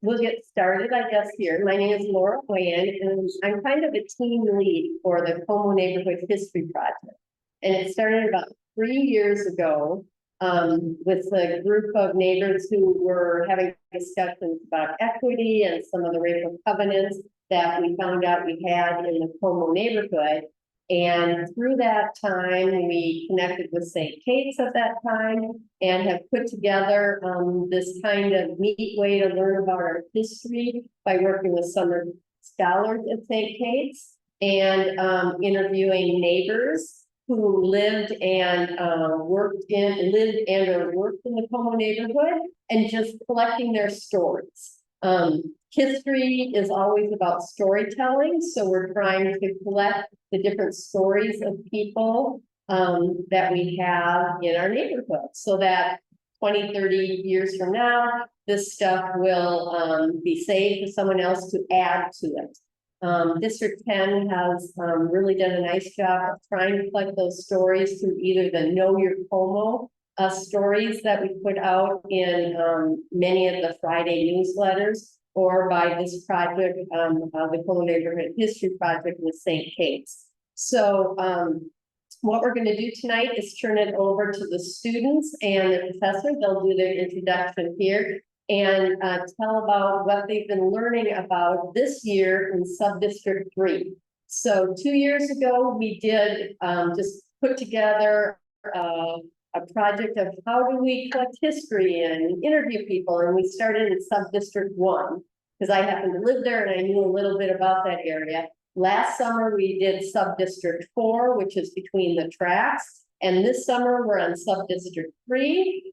we'll get started, I guess, here. My name is Laura Lien, and I'm kind of a team lead for the Como Neighborhood History Project. And it started about 3 years ago with a group of neighbors who were having discussions about equity and some of the racial covenants that we found out we had in the Como neighborhood. And through that time, we connected with St. Kate's at that time and have put together this kind of neat way to learn about our history by working with summer scholars at St. Kate's and interviewing neighbors who lived and worked in the Como neighborhood and just collecting their stories. History is always about storytelling, so we're trying to collect the different stories of people that we have in our neighborhood so that 20, 30 years from now, this stuff will be saved for someone else to add to it. District 10 has really done a nice job of trying to collect those stories through either the Know Your Como stories that we put out in many of the Friday newsletters, or by this project, the Como Neighborhood History Project with St. Kate's. So what we're going to do tonight is turn it over to the students and the professor. They'll do their introduction here and tell about what they've been learning about this year in Subdistrict 3. So 2 years ago, we did just put together a project of how do we collect history and interview people, and we started in Subdistrict 1 because I happened to live there and I knew a little bit about that area. Last summer we did Subdistrict 4, which is between the tracks, and this summer we're on Subdistrict 3,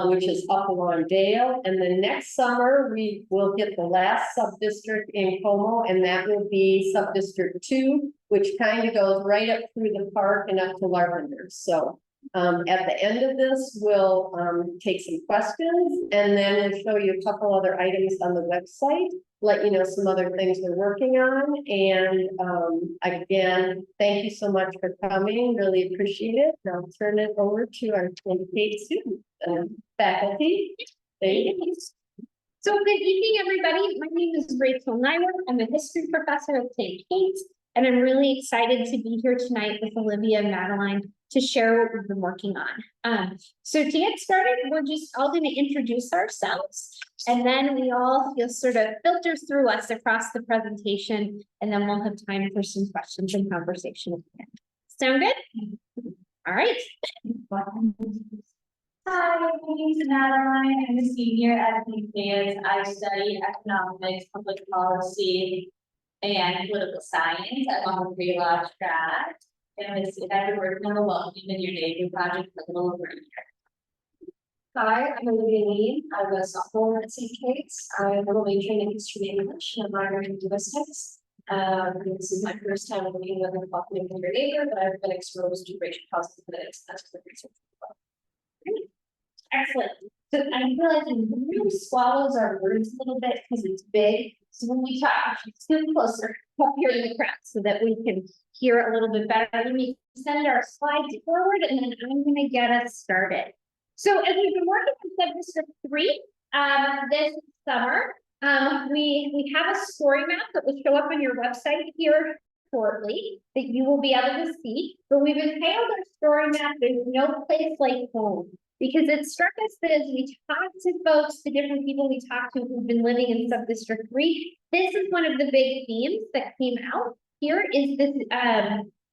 which is up along Dale, and then next summer we will get the last subdistrict in Como, and that will be Subdistrict 2, which kind of goes right up through the park and up to Larpenteur. So at the end of this, we'll take some questions and then we'll show you a couple other items on the website, let you know some other things we're working on. And again, thank you so much for coming. Really appreciate it. Now I'll turn it over to our 28 students and faculty. Thank you. So good evening, everybody. My name is Rachel Neiwert. I'm a history professor at St. Kate's, and I'm really excited to be here tonight with Olivia and Madeline to share what we've been working on. So to get started, we're just all going to introduce ourselves, and then you'll sort of filter through us across the presentation, and then we'll have time for some questions and conversation at the end. Sound good? All right. Hi, my name is Madeline. I'm a senior at St. I study economics, public policy, and political science. I'm on the pre-law track. And I've been working on the Welcome in Your Neighborhood project for a little over a year. Hi, I'm Olivia Lien. I'm a sophomore at St. Kate's. I'm majoring in history and English and I'm minoring in linguistics. This is my first time working with a Welcome in Your Neighborhood, but I've been exposed to racial causes and that's the research. Excellent. So I feel like it really swallows our words a little bit because it's big. So when we talk, scoot closer up here in the crowd so that we can hear a little bit better. Let me send our slides forward and then I'm going to get us started. So as we've been working on Subdistrict 3 this summer, we have a story map that will show up on your website here shortly that you will be able to see. But we've entitled our story map, There's No Place Like Home, because it struck us that as we talk to folks, the different people we talk to who've been living in Subdistrict 3, this is one of the big themes that came out. Here is this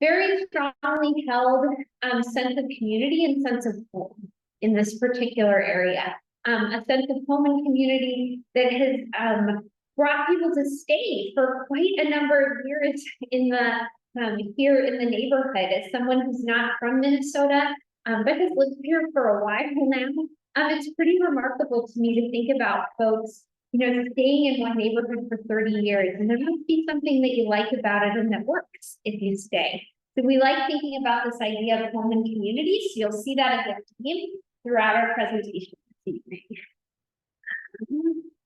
very strongly held sense of community and sense of home in this particular area. A sense of home and community that has brought people to stay for quite a number of years in the here in the neighborhood. As someone who's not from Minnesota, but has lived here for a while now, it's pretty remarkable to me to think about folks, staying in one neighborhood for 30 years, and there must be something that you like about it and that works if you stay. So we like thinking about this idea of home and community, so you'll see that as a theme throughout our presentation this evening.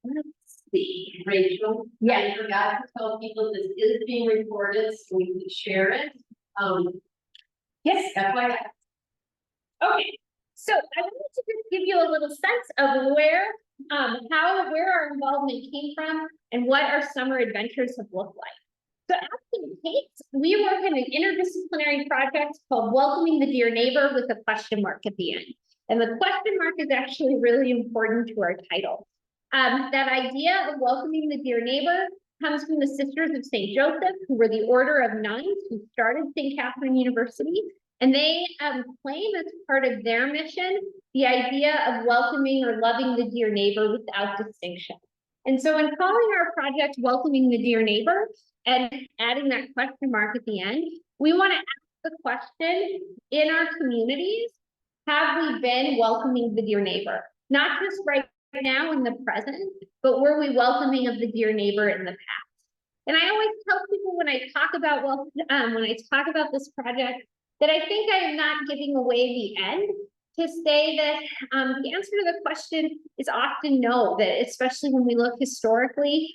Let's see. Rachel, yeah, I forgot to tell people this is being recorded, so we can share it. Yes, FYI. Okay, so I wanted to just give you a little sense of where where our involvement came from and what our summer adventures have looked like. So after the case, we work on an interdisciplinary project called Welcoming the Dear Neighbor with a question mark at the end. And the question mark is actually really important to our title. That idea of welcoming the dear neighbor comes from the Sisters of St. Joseph, who were the order of nuns who started St. Catherine University. And they claim as part of their mission, the idea of welcoming or loving the dear neighbor without distinction. And so in calling our project Welcoming the Dear Neighbor and adding that question mark at the end, we want to ask the question in our communities, have we been welcoming the dear neighbor? Not just right now in the present, but were we welcoming of the dear neighbor in the past? And I always tell people when I talk about this project, that I think I am not giving away the end to say that the answer to the question is often no, that especially when we look historically,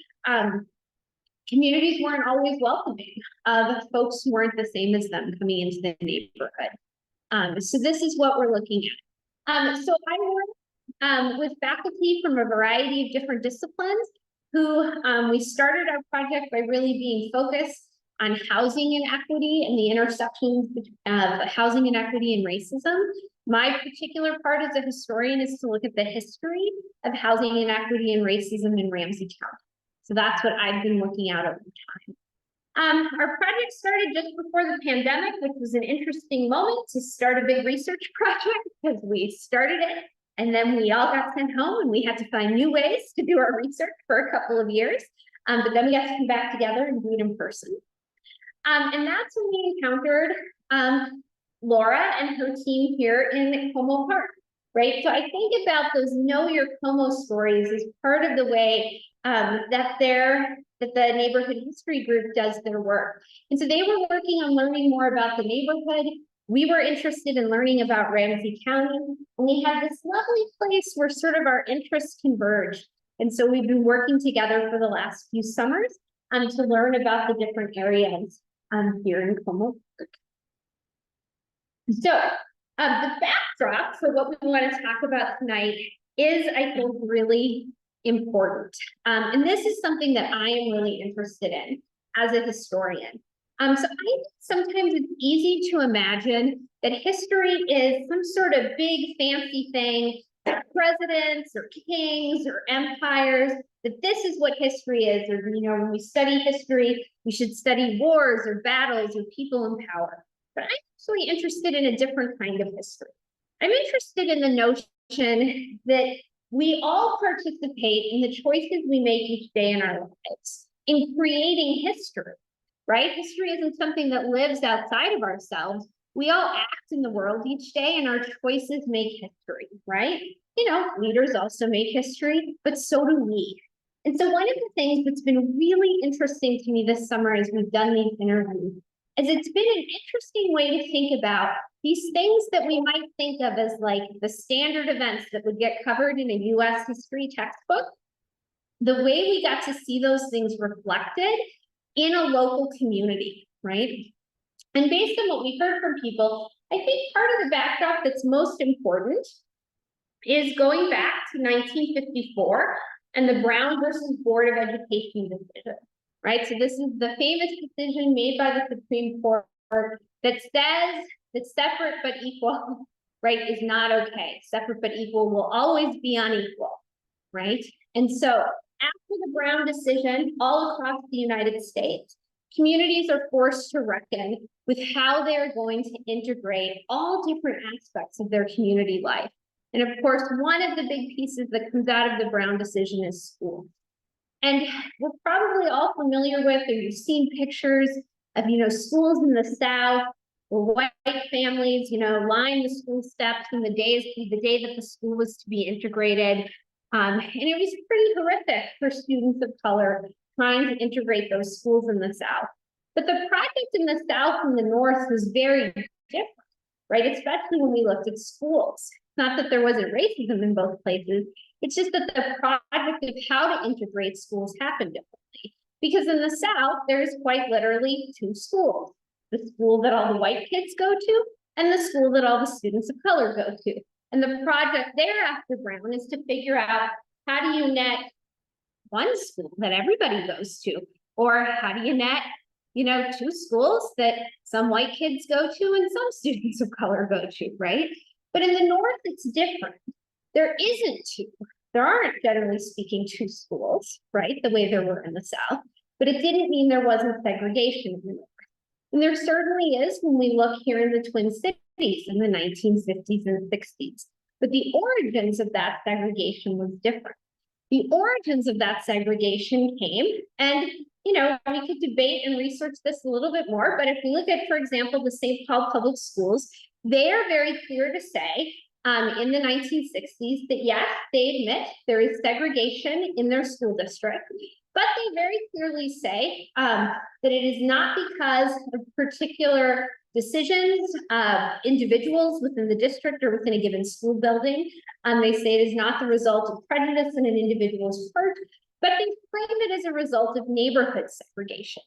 communities weren't always welcoming of folks who weren't the same as them coming into the neighborhood. So this is what we're looking at. So I work with faculty from a variety of different disciplines who we started our project by really being focused on housing inequity and the intersections of housing inequity and racism. My particular part as a historian is to look at the history of housing inequity and racism in Ramsey County. So that's what I've been looking at over time. Our project started just before the pandemic, which was an interesting moment to start a big research project because we started it and then we all got sent home and we had to find new ways to do our research for a couple of years. But then we got to come back together and do it in person. And that's when we encountered Laura and her team here in Como Park, right? So I think about those Know Your Como stories as part of the way that the neighborhood history group does their work. And so they were working on learning more about the neighborhood. We were interested in learning about Ramsey County. And we had this lovely place where sort of our interests converged. And so we've been working together for the last few summers to learn about the different areas here in Como Park. So the backdrop for what we want to talk about tonight is, I think, really important. And this is something that I am really interested in as a historian. So I think sometimes it's easy to imagine that history is some sort of big fancy thing, that presidents or kings or empires, that this is what history is, or, you know, when we study history, we should study wars or battles or people in power. But I'm actually interested in a different kind of history. I'm interested in the notion that we all participate in the choices we make each day in our lives in creating history, right? History isn't something that lives outside of ourselves. We all act in the world each day and our choices make history, right? You know, leaders also make history, but so do we. And so one of the things that's been really interesting to me this summer as we've done these interviews is it's been an interesting way to think about these things that we might think of as like the standard events that would get covered in a US history textbook. The way we got to see those things reflected in a local community, right? And based on what we heard from people, I think part of the backdrop that's most important is going back to 1954 and the Brown versus Board of Education decision, right? So this is the famous decision made by the Supreme Court that says that separate but equal, right, is not okay. Separate but equal will always be unequal, right? And so after the Brown decision, all across the United States, communities are forced to reckon with how they're going to integrate all different aspects of their community life. And of course, one of the big pieces that comes out of the Brown decision is school. And we're probably all familiar with, or you've seen pictures of, you know, schools in the South where white families, you know, line the school steps in the day that the school was to be integrated. And it was pretty horrific for students of color trying to integrate those schools in the South. But the project in the South and the North was very different, right? Especially when we looked at schools. Not that there wasn't racism in both places, it's just that the project of how to integrate schools happened differently. Because in the South, there's quite literally two schools. The school that all the white kids go to, and the school that all the students of color go to. And the project there after Brown is to figure out how do you net one school that everybody goes to? Or how do you net, you know, two schools that some white kids go to and some students of color go to, right? But in the North, it's different. There isn't two. There aren't, generally speaking, two schools, right? The way there were in the South. But it didn't mean there wasn't segregation in the North. And there certainly is when we look here in the Twin Cities in the 1950s and 60s. But the origins of that segregation was different. The origins of that segregation came, and you know, we could debate and research this a little bit more, but if we look at, for example, the St. Paul Public Schools, they are very clear to say in the 1960s that yes, they admit there is segregation in their school district, but they very clearly say that it is not because of particular decisions of individuals within the district or within a given school building. They say it is not the result of prejudice in an individual's part, but they frame it as a result of neighborhood segregation.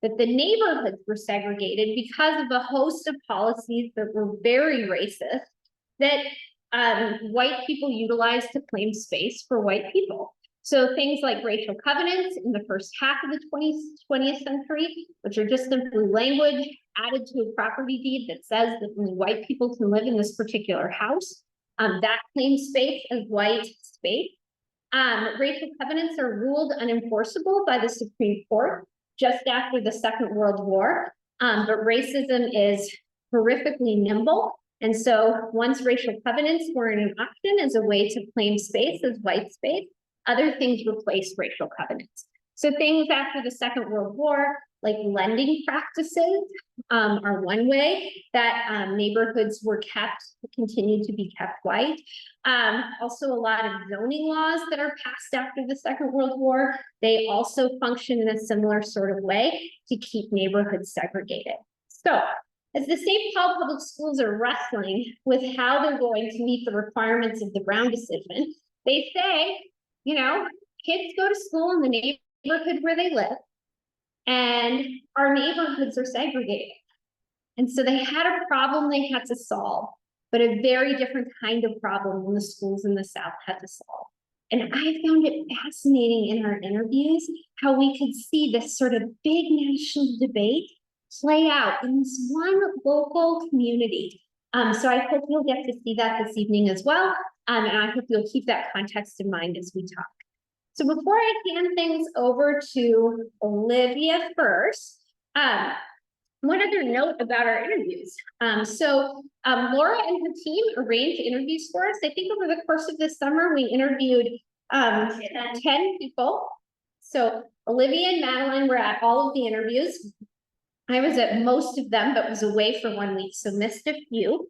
That the neighborhoods were segregated because of a host of policies that were very racist that white people utilized to claim space for white people. So things like racial covenants in the first half of the 20th century, which are just simply language added to a property deed that says that only white people can live in this particular house, that claims space as white space. Racial covenants are ruled unenforceable by the Supreme Court just after the Second World War, but racism is horrifically nimble. And so once racial covenants were in an option as a way to claim space as white space, other things replaced racial covenants. So things after the Second World War, like lending practices, are one way that neighborhoods were continued to be kept white. Also a lot of zoning laws that are passed after the Second World War, they also function in a similar sort of way to keep neighborhoods segregated. So as the St. Paul Public Schools are wrestling with how they're going to meet the requirements of the Brown decision, they say, you know, kids go to school in the neighborhood where they live, and our neighborhoods are segregated. And so they had a problem they had to solve, but a very different kind of problem than the schools in the South had to solve. And I found it fascinating in our interviews how we could see this sort of big national debate play out in this one local community. So I hope you'll get to see that this evening as well. And I hope you'll keep that context in mind as we talk. So before I hand things over to Olivia first, one other note about our interviews. Laura and her team arranged interviews for us. I think over the course of this summer, we interviewed 10 people. So Olivia and Madeline were at all of the interviews. I was at most of them, but was away for 1 week, so missed a few.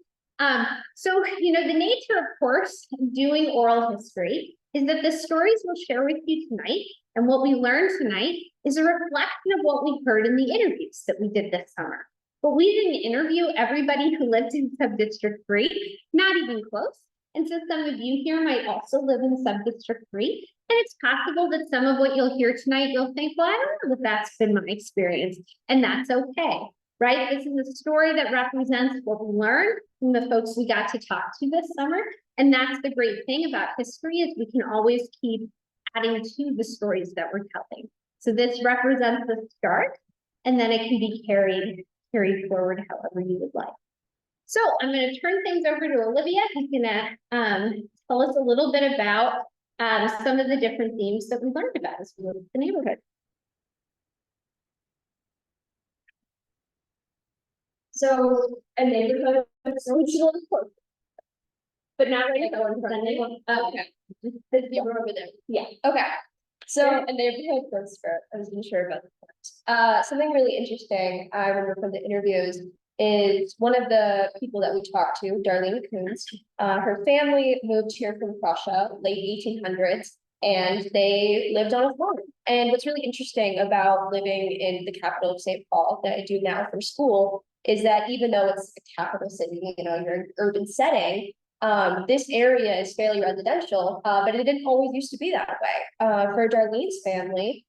So, you know, the nature, of course, of doing oral history is that the stories we'll share with you tonight and what we learned tonight is a reflection of what we heard in the interviews that we did this summer. But we didn't interview everybody who lived in Subdistrict 3, not even close. And so some of you here might also live in Subdistrict 3. And it's possible that some of what you'll hear tonight, you'll think, well, I don't know if that's been my experience. And that's okay, right? This is a story that represents what we learned from the folks we got to talk to this summer. And that's the great thing about history is we can always keep adding to the stories that we're telling. So this represents the start, and then it can be carried forward however you would like. So I'm going to turn things over to Olivia, who's going to tell us a little bit about some of the different themes that we learned about as we look at the neighborhood. So a neighborhood, but not right now in front of anyone. Oh, okay. You're over there. Yeah. Okay. So a neighborhood growth spurt. I wasn't sure about that. Something really interesting I remember from the interviews is one of the people that we talked to, Darlene Coons. Her family moved here from Prussia, late 1800s, and they lived on a farm. And what's really interesting about living in the capital of St. Paul that I do now for school is that even though it's a capital city, you know, you're in an urban setting, this area is fairly residential, but it didn't always used to be that way. For Darlene's family,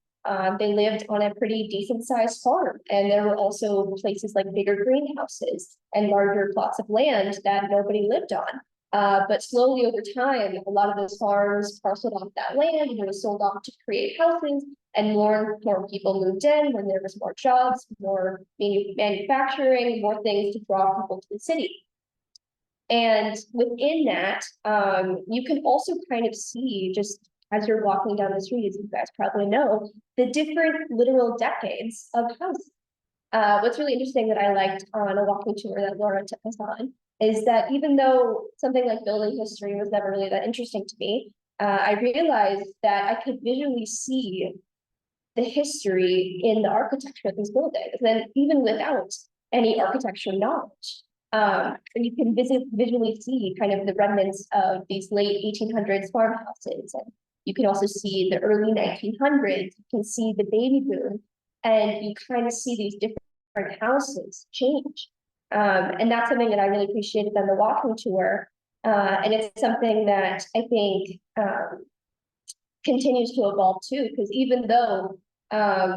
they lived on a pretty decent sized farm, and there were also places like bigger greenhouses and larger plots of land that nobody lived on. But slowly over time, a lot of those farms parceled off that land and it was sold off to create houses. And more and more people moved in when there was more jobs, more manufacturing, more things to draw people to the city. And within that, you can also kind of see, just as you're walking down the street, as you guys probably know, the different literal decades of houses. What's really interesting that I liked on a walking tour that Laura took us on is that even though something like building history was never really that interesting to me, I realized that I could visually see the history in the architecture of these buildings, and even without any architecture knowledge. And you can visually see kind of the remnants of these late 1800s farmhouses. And you can also see the early 1900s, you can see the baby boom, and you kind of see these different houses change. And that's something that I really appreciated on the walking tour. And it's something that I think continues to evolve too, because even though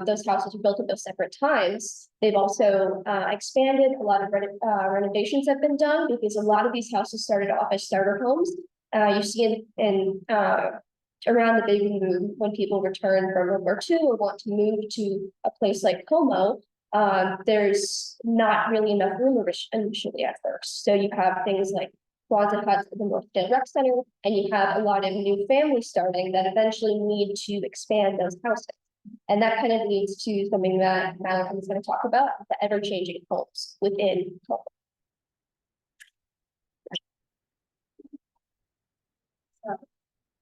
those houses were built at those separate times, they've also expanded. A lot of renovations have been done because a lot of these houses started off as starter homes. You see in around the baby boom, when people return from World War II or want to move to a place like Como, there's not really enough room initially at first. So you have things like Quonset huts at the Northdale Rec Center, and you have a lot of new families starting that eventually need to expand those houses. And that kind of leads to something that Madeline is going to talk about, the ever-changing homes within Como.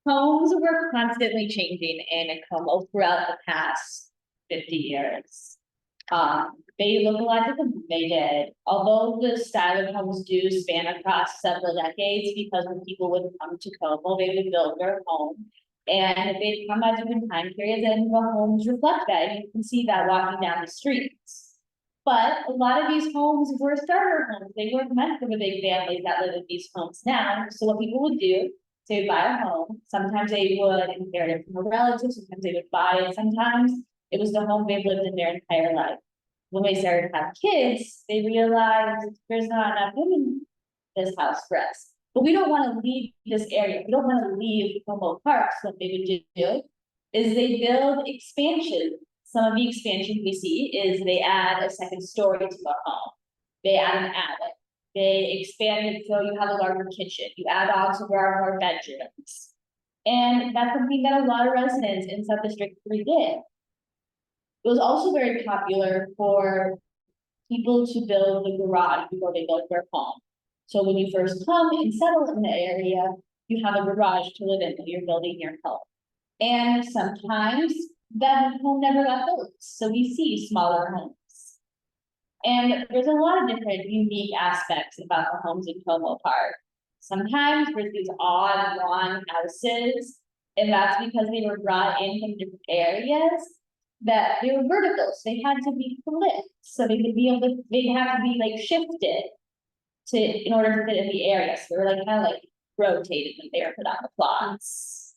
Homes were constantly changing in Como throughout the past 50 years. They look a lot different than they did, although the style of homes do span across several decades, because when people would come to Como, they would build their home. And they'd come at different time periods, and the homes reflect that. And you can see that walking down the streets. But a lot of these homes were starter homes. They weren't meant for the big families that live in these homes now. So what people would do, they would buy a home. Sometimes they would inherit it from a relative. Sometimes they would buy it. Sometimes it was the home they've lived in their entire life. When they started to have kids, they realized there's not enough women in this house for us. But we don't want to leave this area. We don't want to leave Como Park. So what they would do is they build expansion. Some of the expansion we see is they add a second story to the home. They add an attic. They expand it so you have a larger kitchen. You add on so there are more bedrooms. And that's something that a lot of residents in Subdistrict 3 did. It was also very popular for people to build the garage before they built their home. So when you first come and settle in the area, you have a garage to live in when you're building your home. And sometimes that home never got built, so we see smaller homes. And there's a lot of different unique aspects about the homes in Como Park. Sometimes there's these odd long houses, and that's because they were brought in from different areas, that they were vertical, so they had to be flipped, so they could be able to, they'd have to be like shifted in order to fit in the area. So they were like kind of like rotated when they were put on the plots.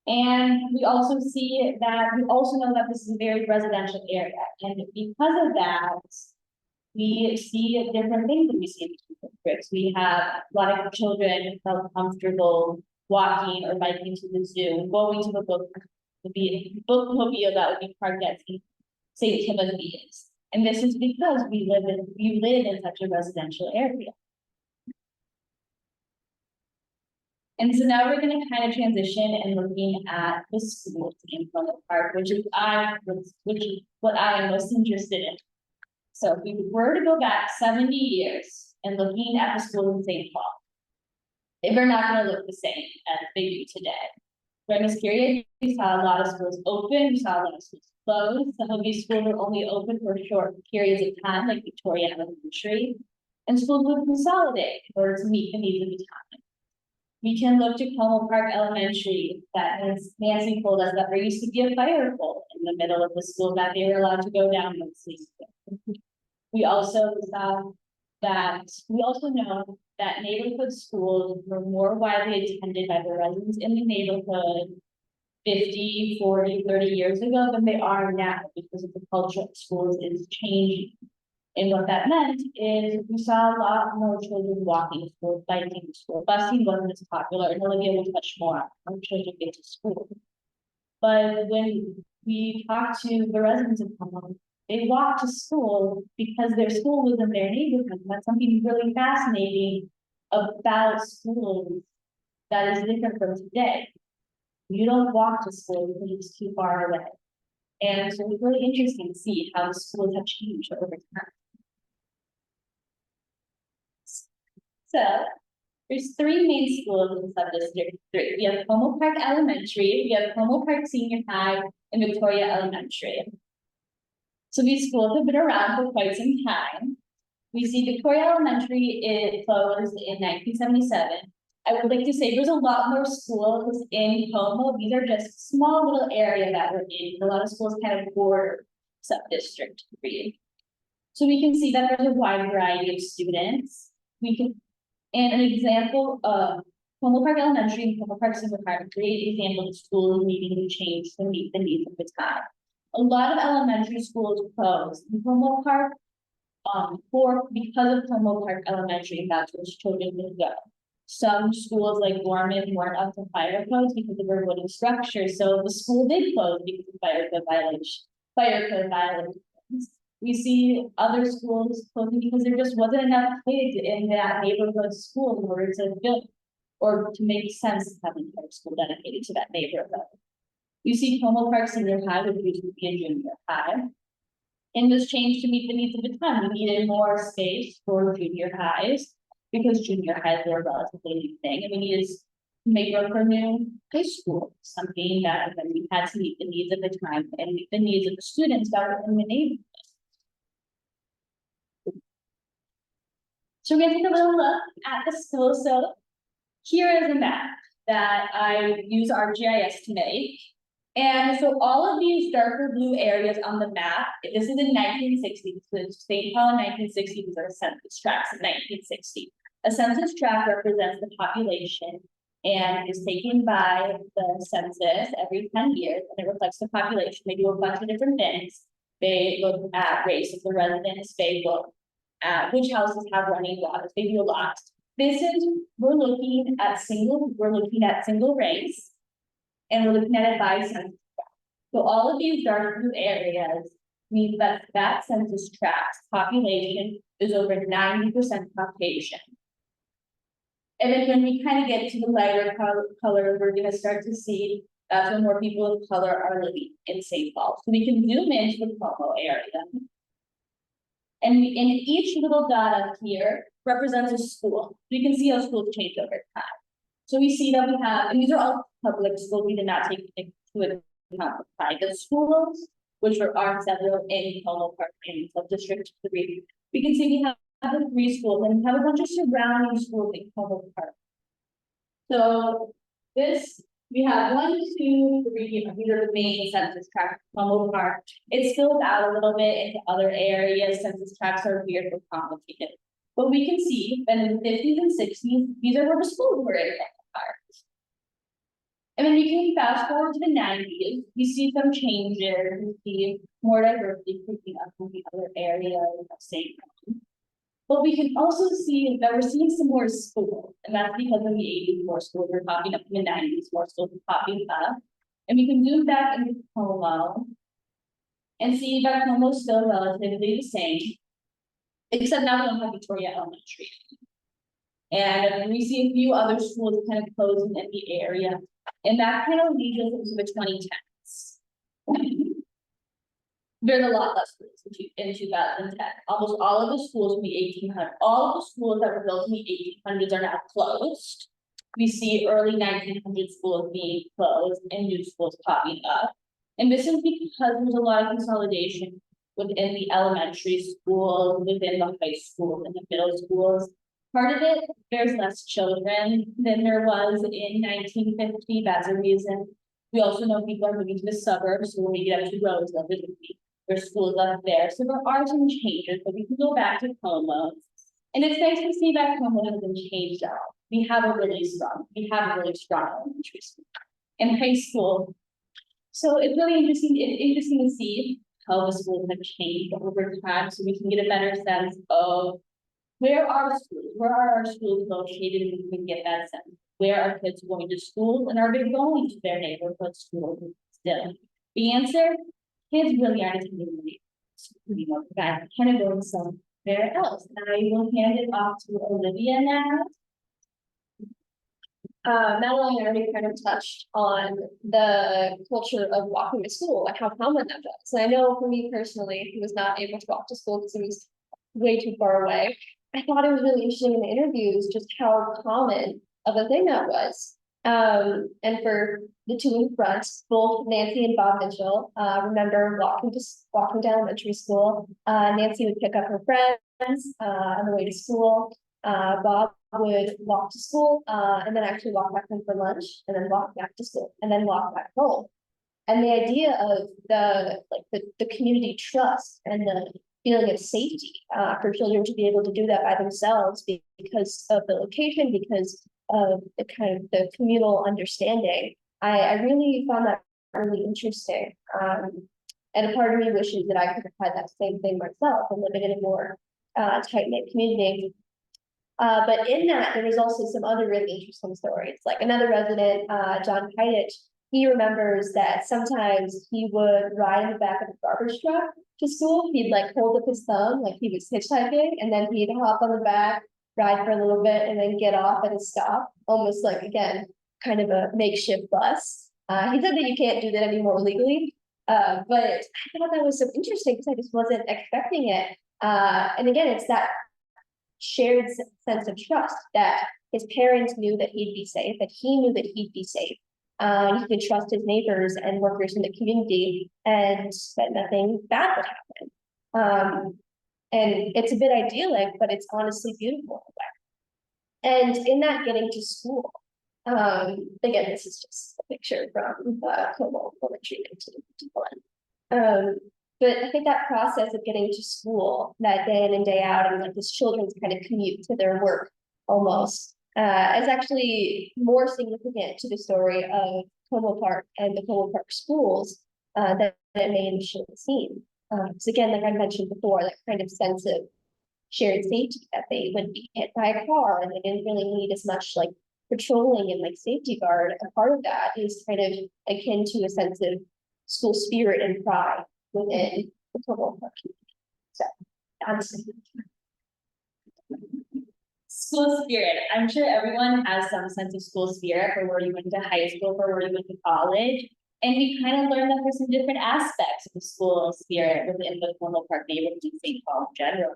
And we also know that this is a very residential area, and because of that, we see different things that we see in different districts. We have a lot of children felt comfortable walking or biking to the zoo, going to the bookmobile that would be parked at St. Timothy's. And this is because we live in such a residential area. And so now we're going to kind of transition and looking at the schools in Como Park, which is what I am most interested in. So if we were to go back 70 years and looking at the schools in St. Paul, they were not going to look the same as they do today. During this period, we saw a lot of schools open, we saw a lot of schools closed. Some of these schools were only open for short periods of time, like Victoria Elementary, and schools would consolidate in order to meet the needs of the time. We can look to Como Park Elementary, that Nancy told us that there used to be a fire pole in the middle of the school that they were allowed to go down and sleep. We also know that neighborhood schools were more widely attended by the residents in the neighborhood 50, 40, 30 years ago than they are now, because of the culture of schools is changing. And what that meant is we saw a lot more children walking to school, biking to school. Busing wasn't as popular, and Olivia was much more when children get to school. But when we talked to the residents of Como, they walked to school because their school was in their neighborhood. That's something really fascinating about schools that is different from today. You don't walk to school because it's too far away. And so it's really interesting to see how the schools have changed over time. So there's three main schools in Subdistrict 3. We have Como Park Elementary, we have Como Park Senior High, and Victoria Elementary. So these schools have been around for quite some time. We see Victoria Elementary, it closed in 1977. I would like to say there's a lot more schools in Como. These are just small little area that we're in. A lot of schools kind of border Subdistrict 3. So we can see that there's a wide variety of students. And an example of Como Park Elementary and Como Park Senior High, great example of schools needing to change to meet the needs of the time. A lot of elementary schools closed in Como Park, because of Como Park Elementary, that's where children would go. Some schools like Gorman weren't up to fire codes because of their wooden structure, so the school did close because of fire code violations. We see other schools closing because there just wasn't enough kids in that neighborhood school in order to build or to make sense of having a school dedicated to that neighborhood. You see Como Park Senior High, which used to be a junior high, and was changed to meet the needs of the time. We needed more space for junior highs because junior highs were a relatively new thing, and we needed to make room for new high school, something that then we had to meet the needs of the time and meet the needs of the students that were in the neighborhood. So we're gonna take a little look at the school. So here is a map that I use ArcGIS to make. And so all of these darker blue areas on the map, this is in 1960, so St. Paul in 1960, these are census tracts in 1960. A census tract represents the population and is taken by the census every 10 years, and it reflects the population. They do a bunch of different things. They look at race of the residents, they look at which houses have running water, they do a lot. We're looking at single race, and we're looking at it by census tract. So all of these dark blue areas mean that that census tract population is over 90% Caucasian. And then when we kind of get to the lighter color, we're going to start to see that's when more people of color are living in St. Paul. So we can zoom into the Como area. And in each little dot up here represents a school. You can see how schools change over time. So we see that we have, and these are all public schools, we did not take into account private schools, which are several in Como Park and Subdistrict 3. We can see we have the 3 schools, and we have a bunch of surrounding schools in Como Park. So we have 1, 2, 3, these are the main census tracts of Como Park. It's filled out a little bit into other areas. Census tracts are weird or complicated. But we can see that in the 50s and 60s, these are where the schools were in Como Park. And then we can fast forward to the 90s, we see some changes, we see more diversity picking up in the other areas of St. Paul. But we can also see that we're seeing some more schools, and that's because in the 80s, more schools are popping up, in the 90s, more schools are popping up. And we can zoom back into Como and see that Como is still relatively the same, except now we don't have Victoria Elementary. And we see a few other schools kind of closing in the area, and that kind of leads us into the 2010s. There's a lot less schools in 2010. Almost all of the schools from the 1800s, all of the schools that were built in the 1800s are now closed. We see early 1900 schools being closed and new schools popping up. And this is because there's a lot of consolidation within the elementary schools, within the high schools, and the middle schools. Part of it, there's less children than there was in 1950. That's a reason. We also know people are moving to the suburbs, so when we get up to Roseville, there's schools up there. So there are some changes, but we can go back to Como. And it's nice to see that Como hasn't changed at all. We have a really strong elementary school and high school. So it's really interesting to see how the schools have changed over time, so we can get a better sense of where are our schools located, and we can get that sense. Where are kids going to school, and are they going to their neighborhood schools still? The answer, kids really aren't attending the neighborhood school anymore. That kind of goes somewhere else. And I will hand it off to Olivia now. Madeline already kind of touched on the culture of walking to school and how common that was. And I know for me personally, who was not able to walk to school because it was way too far away, I thought it was really interesting in the interviews just how common of a thing that was. And for the two in front, both Nancy and Bob Mitchell, remember walking to elementary school. Nancy would pick up her friends on the way to school. Bob would walk to school, and then actually walk back home for lunch, and then walk back to school, and then walk back home. And the idea of the community trust and the feeling of safety for children to be able to do that by themselves because of the location, because of the kind of the communal understanding. I really found that really interesting. And a part of me wishes that I could have had that same thing myself and living in a more tight-knit community. But in that, there was also some other really interesting stories. Like another resident, John Heidich, he remembers that sometimes he would ride in the back of a garbage truck to school. He'd like hold up his thumb, like he was hitchhiking, and then he'd hop on the back, ride for a little bit, and then get off at a stop, almost like, again, kind of a makeshift bus. He said that you can't do that anymore legally, but I thought that was so interesting because I just wasn't expecting it. And again, it's that shared sense of trust that his parents knew that he'd be safe, that he knew that he'd be safe. He could trust his neighbors and workers in the community, and that nothing bad would happen. And it's a bit idyllic, but it's honestly beautiful. And in that getting to school, again, this is just a picture from Como Elementary 1951. But I think that process of getting to school that day in and day out, and like this children's kind of commute to their work almost, is actually more significant to the story of Como Park and the Como Park schools than it may initially seem. Because again, like I mentioned before, that kind of sense of shared safety, that they would be hit by a car and they didn't really need as much like patrolling and like safety guard. A part of that is kind of akin to a sense of school spirit and pride within the Como Park community. So that's School spirit. I'm sure everyone has some sense of school spirit for where you went to high school, for where you went to college. And we kind of learned that there's some different aspects of the school spirit within the Como Park neighborhood in St. Paul in general.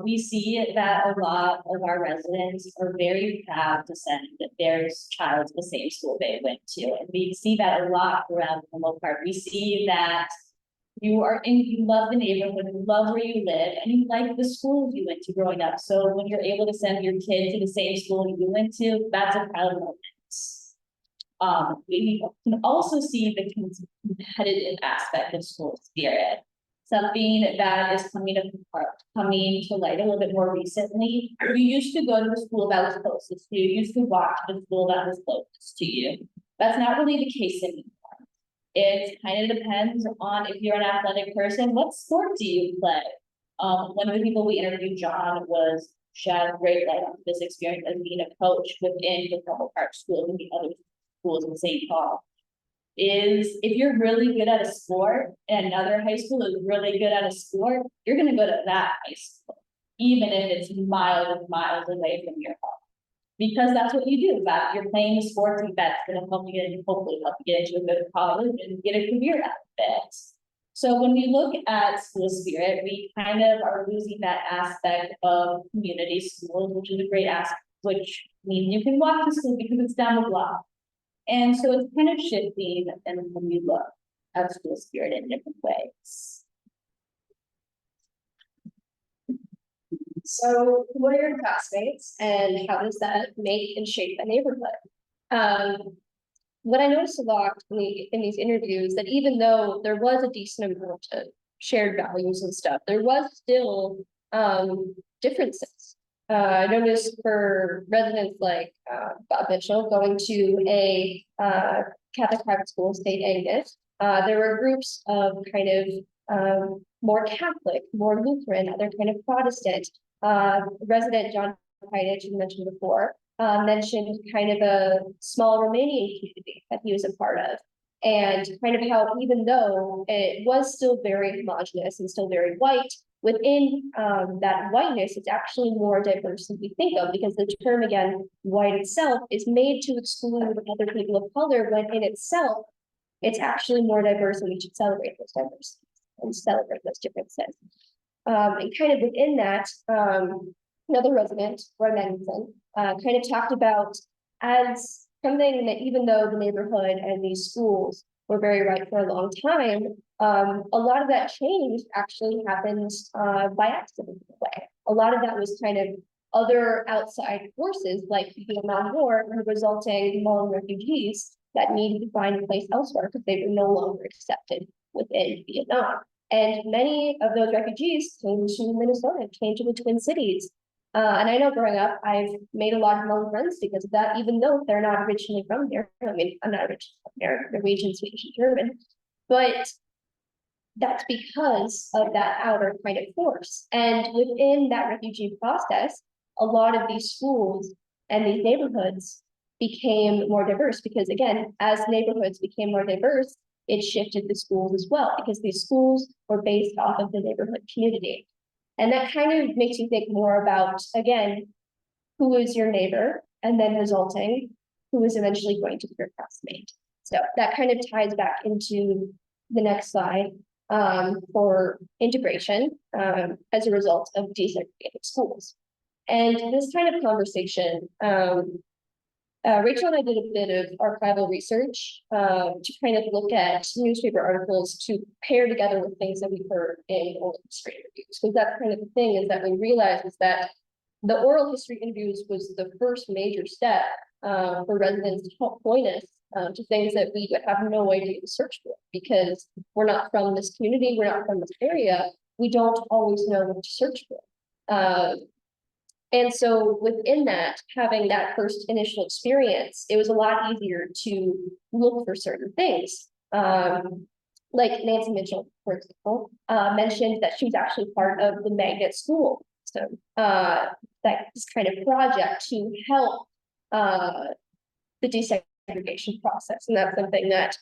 We see that a lot of our residents are very proud to send their child to the same school they went to. And we see that a lot around Como Park. We see that you love the neighborhood, you love where you live, and you like the schools you went to growing up. So when you're able to send your kid to the same school you went to, that's a proud moment. We can also see the competitive aspect of school spirit. Something that is coming to light a little bit more recently. You used to go to the school that was closest to you. You used to walk to the school that was closest to you. That's not really the case anymore. It kind of depends on if you're an athletic person, what sport do you play? One of the people we interviewed, John, shed great light on this experience as being a coach within the Como Park schools and the other schools in St. Paul. Is if you're really good at a sport and another high school is really good at a sport, you're going to go to that high school, even if it's miles and miles away from your home. Because that's what you do, that you're playing the sports and that's going to hopefully help you get into a good college and get a career out of it. So when we look at school spirit, we kind of are losing that aspect of community schools, which is a great aspect, which means you can walk to school because it's down the block. And so it's kind of shifting and when we look at school spirit in different ways. So what are your classmates and how does that make and shape the neighborhood? What I noticed a lot in these interviews that even though there was a decent amount of shared values and stuff, there was still differences. I noticed for residents like Bob Mitchell going to a Catholic private school in St. Angus, There were groups of kind of more Catholic, more Lutheran, other kind of Protestant. Resident John Pidich, you mentioned before, mentioned kind of a small Romanian community that he was a part of. And kind of how, even though it was still very homogenous and still very white, within that whiteness, it's actually more diverse than we think of, because the term, again, white itself, is made to exclude other people of color, when in itself, it's actually more diverse, and we should celebrate those diversities and celebrate those differences. And kind of within that, another resident, Roy Madeline, kind of talked about as something that, even though the neighborhood and these schools were very right for a long time, a lot of that change actually happened by accident in a way. A lot of that was kind of other outside forces, like the Vietnam War, resulting Hmong refugees that needed to find a place elsewhere because they were no longer accepted within Vietnam. And many of those refugees came to Minnesota, came to the Twin Cities. And I know growing up, I've made a lot of Hmong friends because of that, even though they're not originally from here. I mean, I'm not originally from here, Norwegian, Swedish, and German, but that's because of that outer kind of force. And within that refugee process, a lot of these schools and these neighborhoods became more diverse, because again, as neighborhoods became more diverse, it shifted the schools as well, because these schools were based off of the neighborhood community. And that kind of makes you think more about, again, who is your neighbor, and then resulting, who is eventually going to be your classmate. So that kind of ties back into the next slide for integration as a result of desegregated schools. And this kind of conversation, Rachel and I did a bit of archival research to kind of look at newspaper articles to pair together with things that we heard in oral history interviews. Because that's kind of the thing, is that we realized is that the oral history interviews was the first major step for residents to point us to things that we would have no idea to search for, because we're not from this community, we're not from this area, we don't always know what to search for. And so within that, having that first initial experience, it was a lot easier to look for certain things. Like Nancy Mitchell, for example, mentioned that she's actually part of the magnet school system, that this kind of project to help the desegregation process. And that's something that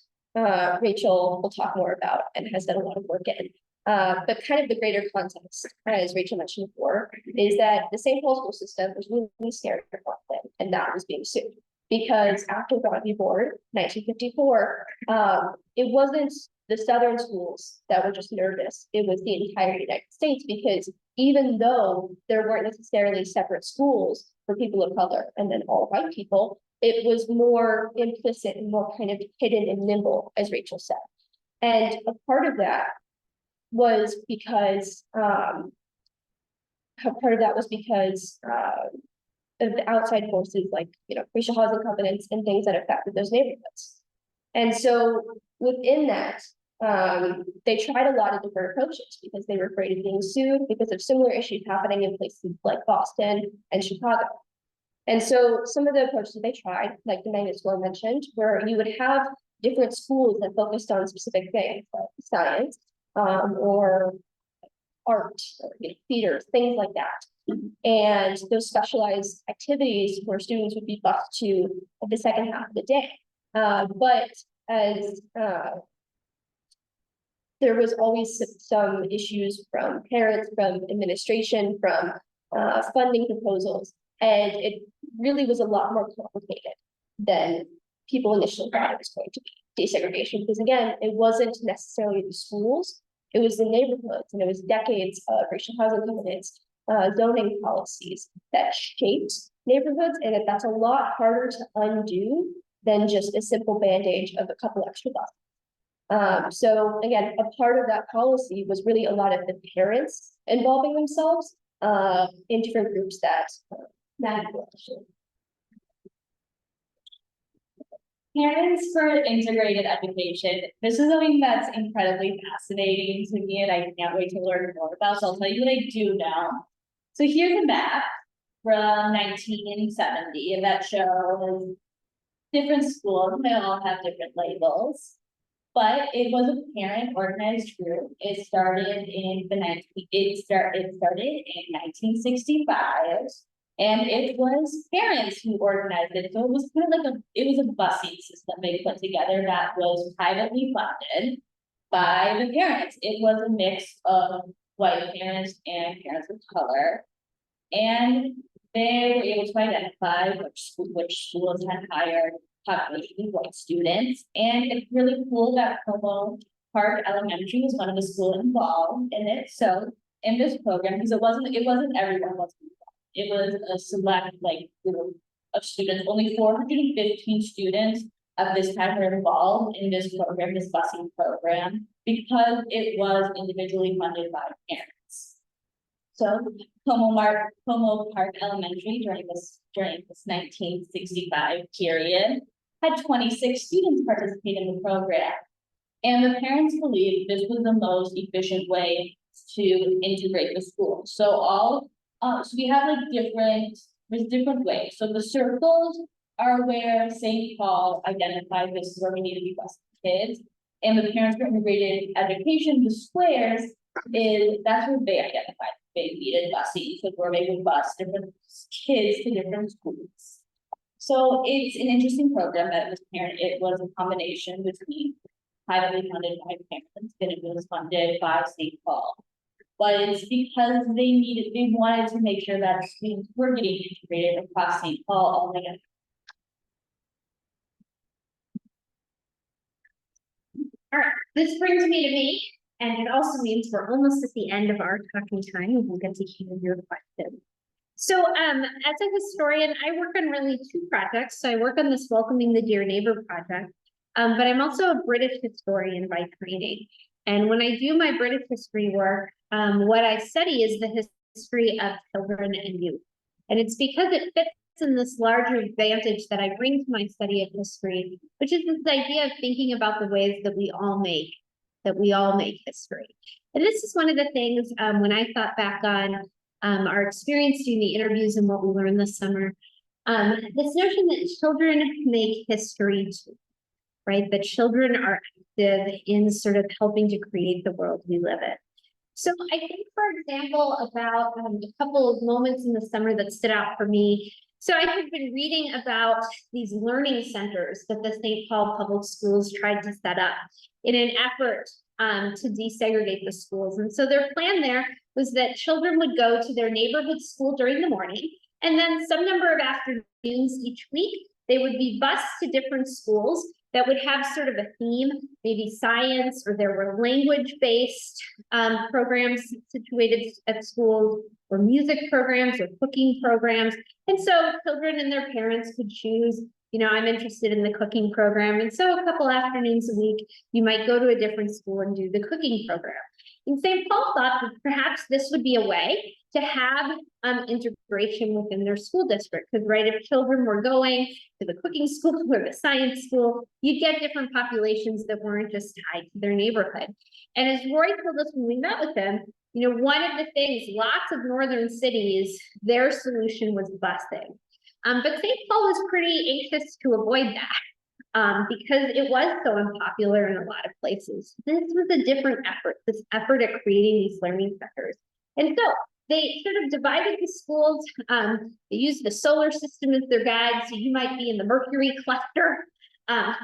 Rachel will talk more about and has done a lot of work in. But kind of the greater context, as Rachel mentioned before, is that the St. Paul school system was really scared of one thing, and that was being sued. Because after Broad v. Board, 1954, it wasn't the Southern schools that were just nervous, it was the entire United States, because even though there weren't necessarily separate schools for people of color and then all white people, it was more implicit and more kind of hidden and nimble, as Rachel said. And a part of that was because of the outside forces, like, racial housing covenants and things that affected those neighborhoods. And so within that, they tried a lot of different approaches because they were afraid of being sued because of similar issues happening in places like Boston and Chicago. And so some of the approaches that they tried, like the magnet school I mentioned, where you would have different schools that focused on specific things like science, or art, or theater, things like that. And those specialized activities where students would be bused to the second half of the day. But as there was always some issues from parents, from administration, from funding proposals, and it really was a lot more complicated than people initially thought it was going to be, desegregation, because again, it wasn't necessarily the schools, it was the neighborhoods, and it was decades of racial housing covenants, zoning policies that shaped neighborhoods, and that's a lot harder to undo than just a simple band-aid of a couple extra bucks. So again, a part of that policy was really a lot of the parents involving themselves in different groups that Parents for integrated education. This is something that's incredibly fascinating to me, and I can't wait to learn more about. So I'll tell you what I do know. So here's a map from 1970, and that shows different schools. They all have different labels. But it was a parent organized group. It started in 1965. And it was parents who organized it. So it was kind of like it was a busing system they put together that was privately funded by the parents. It was a mix of white parents and parents of color. And they were able to identify which schools had higher population of white students. And it's really cool that Como Park Elementary was one of the schools involved in it. So in this program, because it wasn't everyone was involved. It was a select group of students. Only 415 students at this time were involved in this program, this busing program, because it was individually funded by parents. So Como Park Elementary during this 1965 period had 26 students participate in the program. And the parents believed this was the most efficient way to integrate the school. So we have there's different ways. So the circles are where St. Paul identified this is where we need to be busing kids. And the parents for integrated education, the squares, that's where they identified they needed busing, so where they would bus different kids to different schools. So it's an interesting program that it was a combination between privately funded by parents, and it was funded by St. Paul. But it's because they wanted to make sure that students were getting integrated across St. Paul all together. All right, this brings me to me, and it also means we're almost at the end of our talking time, and we'll get to hear your questions. So, as a historian, I work on really two projects. So I work on this Welcoming the Dear Neighbor project, but I'm also a British historian by training. And when I do my British history work, what I study is the history of children and youth. And it's because it fits in this larger advantage that I bring to my study of history, which is this idea of thinking about the ways that we all make history. And this is one of the things when I thought back on our experience doing the interviews and what we learned this summer, this notion that children make history too, right? That children are active in sort of helping to create the world we live in. So I think, for example, about a couple of moments in the summer that stood out for me. So I had been reading about these learning centers that the St. Paul Public Schools tried to set up in an effort to desegregate the schools. And so their plan there was that children would go to their neighborhood school during the morning, and then some number of afternoons each week, they would be bused to different schools that would have sort of a theme, maybe science, or there were language-based programs situated at schools, or music programs, or cooking programs. And so children and their parents could choose, you know, I'm interested in the cooking program. And so a couple afternoons a week, you might go to a different school and do the cooking program. And St. Paul thought that perhaps this would be a way to have integration within their school district. Because, right, if children were going to the cooking school or the science school, you'd get different populations that weren't just tied to their neighborhood. And as Roy told us when we met with him, you know, one of the things, lots of northern cities, their solution was busing. But St. Paul was pretty anxious to avoid that because it was so unpopular in a lot of places. This was a different effort, this effort at creating these learning centers. And so they sort of divided the schools. They used the solar system as their guide. So you might be in the Mercury cluster.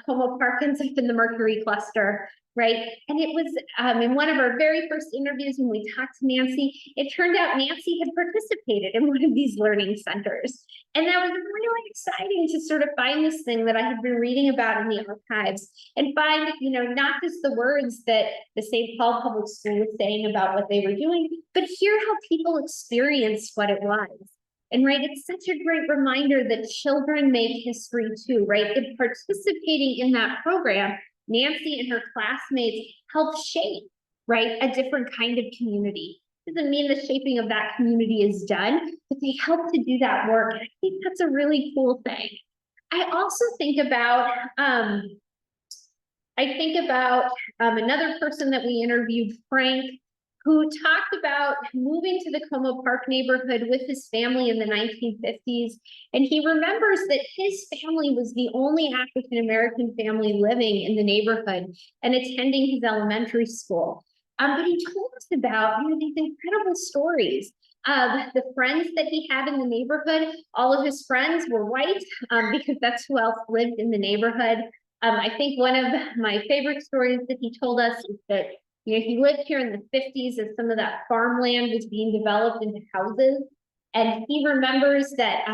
Como Park ends up in the Mercury cluster, right? And it was in one of our very first interviews when we talked to Nancy, it turned out Nancy had participated in one of these learning centers. And that was really exciting to sort of find this thing that I had been reading about in the archives and find, you know, not just the words that the St. Paul Public School was saying about what they were doing, but hear how people experienced what it was. And right, it's such a great reminder that children make history too, right? If participating in that program, Nancy and her classmates helped shape, right, a different kind of community. Doesn't mean the shaping of that community is done, but they help to do that work. And I think that's a really cool thing. I also think about, another person that we interviewed, Frank, who talked about moving to the Como Park neighborhood with his family in the 1950s. And he remembers that his family was the only African-American family living in the neighborhood and attending his elementary school. But he told us about, these incredible stories of the friends that he had in the neighborhood. All of his friends were white, because that's who else lived in the neighborhood. I think one of my favorite stories that he told us is that he lived here in the 50s as some of that farmland was being developed into houses. And he remembers that,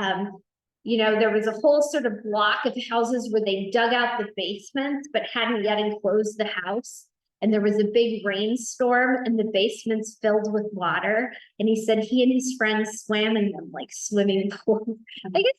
there was a whole sort of block of houses where they dug out the basements, but hadn't yet enclosed the house. And there was a big rainstorm and the basements filled with water. And he said he and his friends swam in them like swimming pools. I guess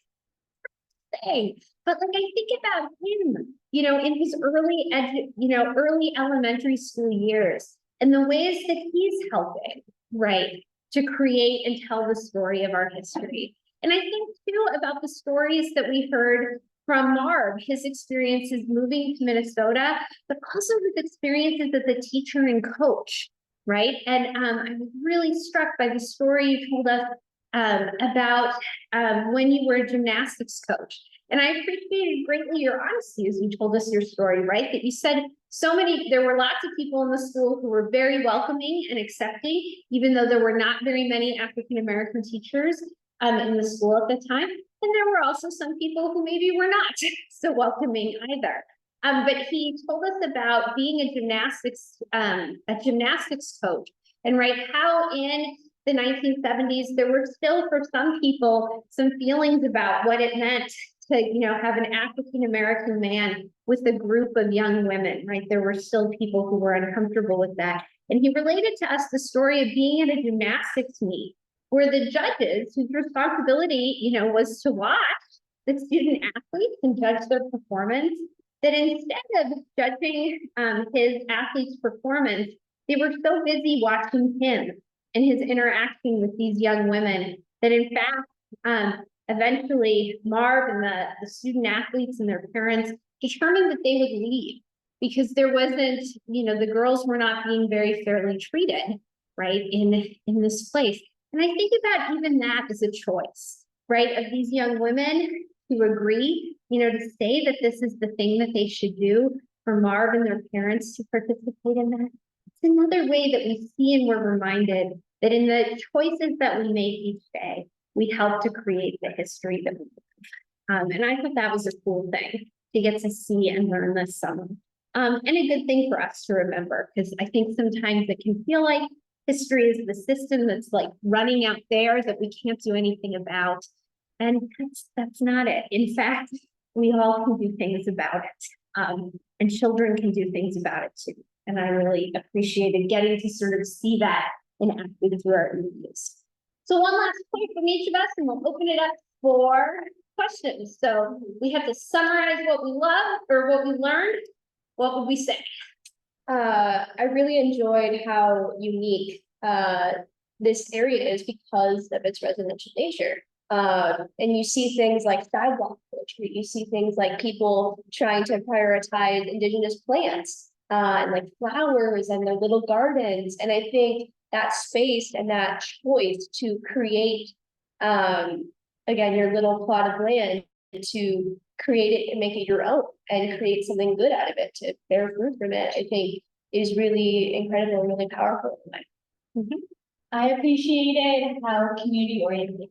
saying, but like I think about him, in his early elementary school years and the ways that he's helping, right, to create and tell the story of our history. And I think too about the stories that we heard from Marv, his experiences moving to Minnesota, but also his experiences as a teacher and coach, right? And I was really struck by the story you told us about when you were a gymnastics coach. And I appreciated greatly your honesty as you told us your story, right? That you said there were lots of people in the school who were very welcoming and accepting, even though there were not very many African-American teachers in the school at the time. And there were also some people who maybe were not so welcoming either. But he told us about being a gymnastics coach, and right, how in the 1970s, there were still for some people, some feelings about what it meant to, have an African-American man with a group of young women, right? There were still people who were uncomfortable with that. And he related to us the story of being at a gymnastics meet where the judges, whose responsibility, was to watch the student athletes and judge their performance, that instead of judging his athlete's performance, they were so busy watching him and his interaction with these young women that in fact, eventually Marv and the student athletes and their parents determined that they would leave because there wasn't, the girls were not being very fairly treated, right, in this place. And I think about even that as a choice, right, of these young women who agree, to say that this is the thing that they should do for Marv and their parents to participate in that. It's another way that we see and we're reminded that in the choices that we make each day, we help to create the history that we live. And I thought that was a cool thing to get to see and learn this summer. And a good thing for us to remember, because I think sometimes it can feel like history is the system that's like running out there that we can't do anything about. And that's not it. In fact, we all can do things about it. And children can do things about it too. And I really appreciated getting to sort of see that enacted through our interviews. So one last point from each of us, and we'll open it up for questions. So we have to summarize what we love or what we learned. What would we say? I really enjoyed how unique this area is because of its residential nature. And you see things like sidewalk poetry, you see things like people trying to prioritize indigenous plants and like flowers and their little gardens. And I think that space and that choice to create, again, your little plot of land, to create it and make it your own and create something good out of it, to bear fruit from it, I think is really incredible and really powerful. I appreciated how community oriented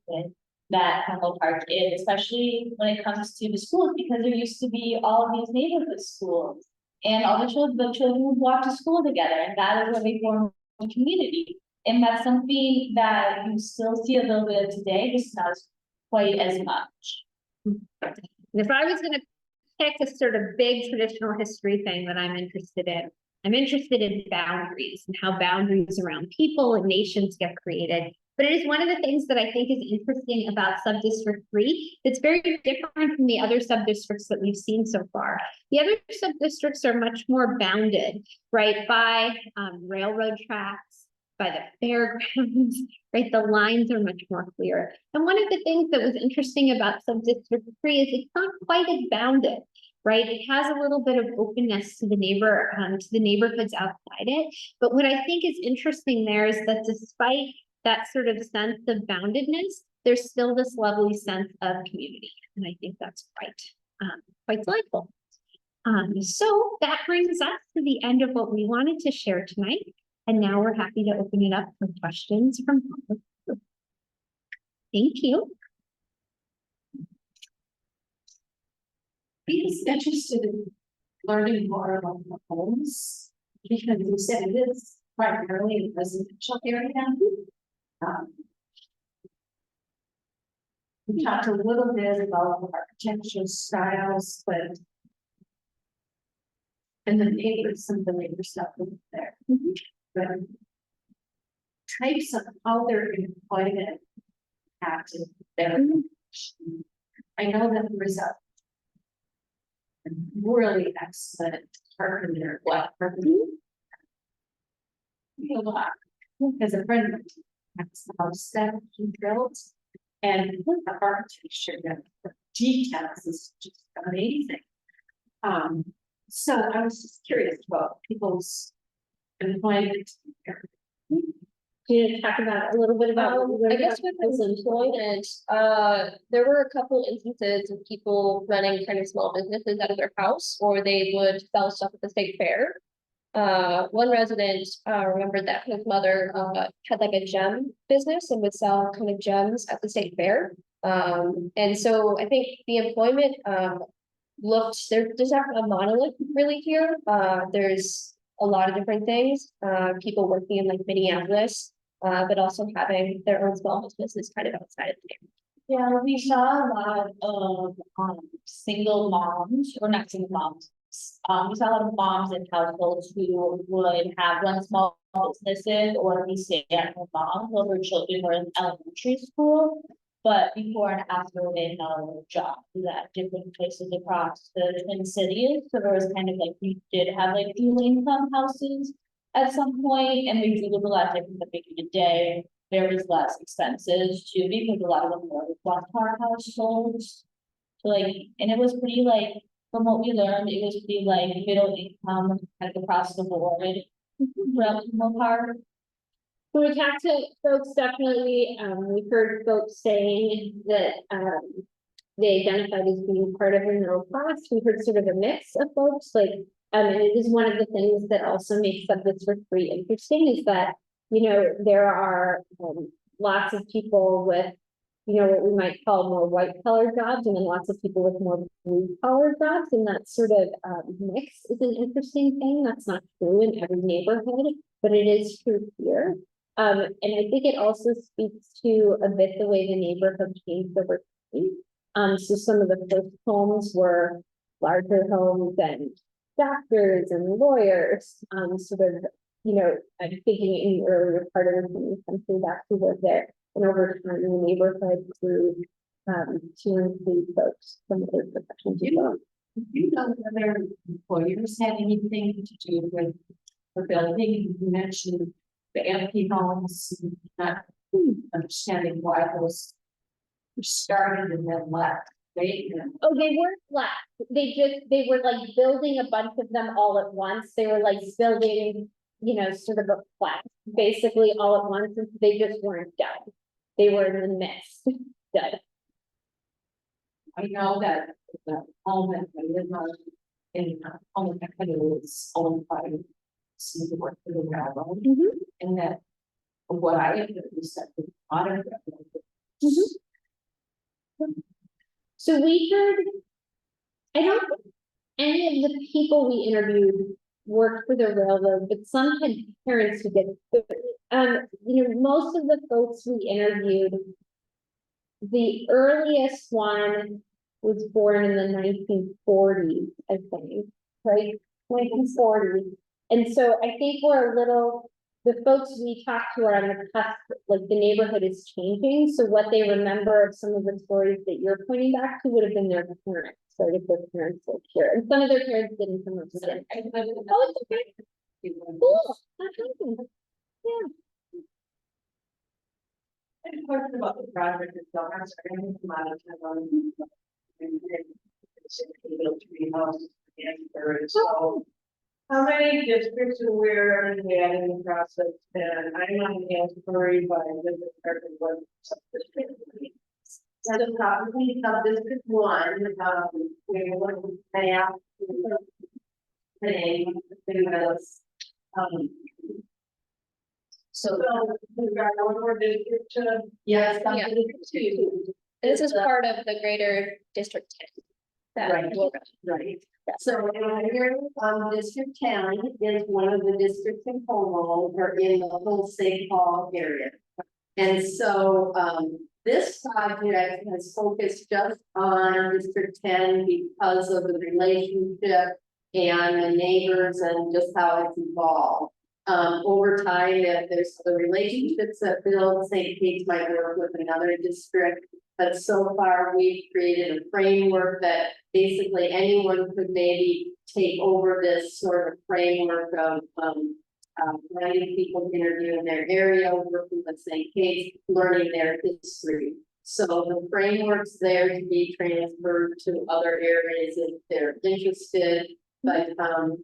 that Humble Park is, especially when it comes to the schools, because there used to be all of these neighborhood schools and all the children would walk to school together, and that is where they form a community. And that's something that you still see a little bit of today, just not quite as much. If I was going to pick a sort of big traditional history thing that I'm interested in boundaries and how boundaries around people and nations get created. But it is one of the things that I think is interesting about Subdistrict 3. It's very different from the other subdistricts that we've seen so far. The other subdistricts are much more bounded, right, by railroad tracks, by the fairgrounds, right? The lines are much more clear. And one of the things that was interesting about Subdistrict 3 is it's not quite as bounded. right? It has a little bit of openness to the neighborhoods outside it. But what I think is interesting there is that despite that sort of sense of boundedness, there's still this lovely sense of community. And I think that's quite delightful. So that brings us to the end of what we wanted to share tonight. And now we're happy to open it up for questions from all of you. Thank you. He was interested in learning more about the homes, because you said it is primarily a residential area. Um, We talked a little bit about the architectural styles, but and the neighbors, some of the neighbors stuff over there. But types of how they're employment active there. I know that there is a really excellent carpenter, black carpenter. A lot, as a friend of mine, that's the house that he built, and the architecture, the details is just amazing. So I was just curious about people's employment. Can you talk about a little bit about? I guess with his employment, there were a couple instances of people running kind of small businesses out of their house, or they would sell stuff at the state fair. One resident, remembered that his mother, had like a gem business and would sell kind of gems at the state fair. And so I think the employment, there's not a monolith really here. There's a lot of different things, people working in like Minneapolis, but also having their own small business kind of outside of there. Yeah, we saw a lot of single moms, or not single moms. We saw a lot of moms in households who would have run small businesses or be stay-at-home moms while their children were in elementary school. But before and after they had jobs at different places across the Twin Cities. So there was kind of like, we did have like dual income houses at some point, and we do look a lot different than back in the day. There was less expenses too, because a lot of them were one-car households. So like, and it was pretty like, from what we learned, it was pretty like middle income kind of across the board. Relative part. When we talked to folks, definitely, we heard folks saying that, they identified as being part of the middle class. We heard sort of a mix of folks, like, and it is one of the things that also makes Subdistrict pretty interesting is that, there are, lots of people with, what we might call more white collar jobs, and then lots of people with more blue collar jobs, and that sort of, mix is an interesting thing. That's not true in every neighborhood, but it is true here. And I think it also speaks to a bit the way the neighborhood changed over time. So some of the first homes were larger homes and doctors and lawyers, sort of, I'm thinking in the earlier part of the 20th century that who lived there. And over time, the neighborhood grew to include folks from other professions as well. You know, whether employers had anything to do with the building. You mentioned the empty homes, not understanding why those were started and then left. Oh, they weren't flat. They were like building a bunch of them all at once. They were like building, sort of a flat, basically all at once, and they just weren't done. They were in the midst. Done. I know that the home that I live on in home that was owned by some work for the railroad, and that what I had is that the modern So we heard, I don't think any of the people we interviewed worked for the railroad, but some had parents who did. Most of the folks we interviewed, the earliest one was born in the 1940s, I think, right? 1940s. And so I think the folks we talked to are on the cusp, like the neighborhood is changing. So what they remember of some of the stories that you're pointing back to would have been their parents, right? If their parents lived here. And some of their parents didn't come up with it. Oh, it's okay. Cool. That's awesome. Yeah. I had a question about the project itself. I'm sorry, I need to come out of town. built 3 houses in Third, so. How many districts are we in the process? And I'm not answering by the person what subdistrict. So probably Subdistrict 1, we were looking at the name was, So we've got one more district to. yes, Yeah. Subdistrict 2. This is part of the greater District 10. that Right. we'll- Right. So here, District 10 is one of the districts in Cornwall, or in the whole St. Paul area. And so, this project has focused just on District 10 because of the relationship and the neighbors and just how it's evolved. Over time, if there's the relationships that build, St. Kate's might work with another district. But so far, we've created a framework that basically anyone could maybe take over this sort of framework of, letting people interview in their area, working with St. Kate's, learning their history. So the framework's there to be transferred to other areas if they're interested. But,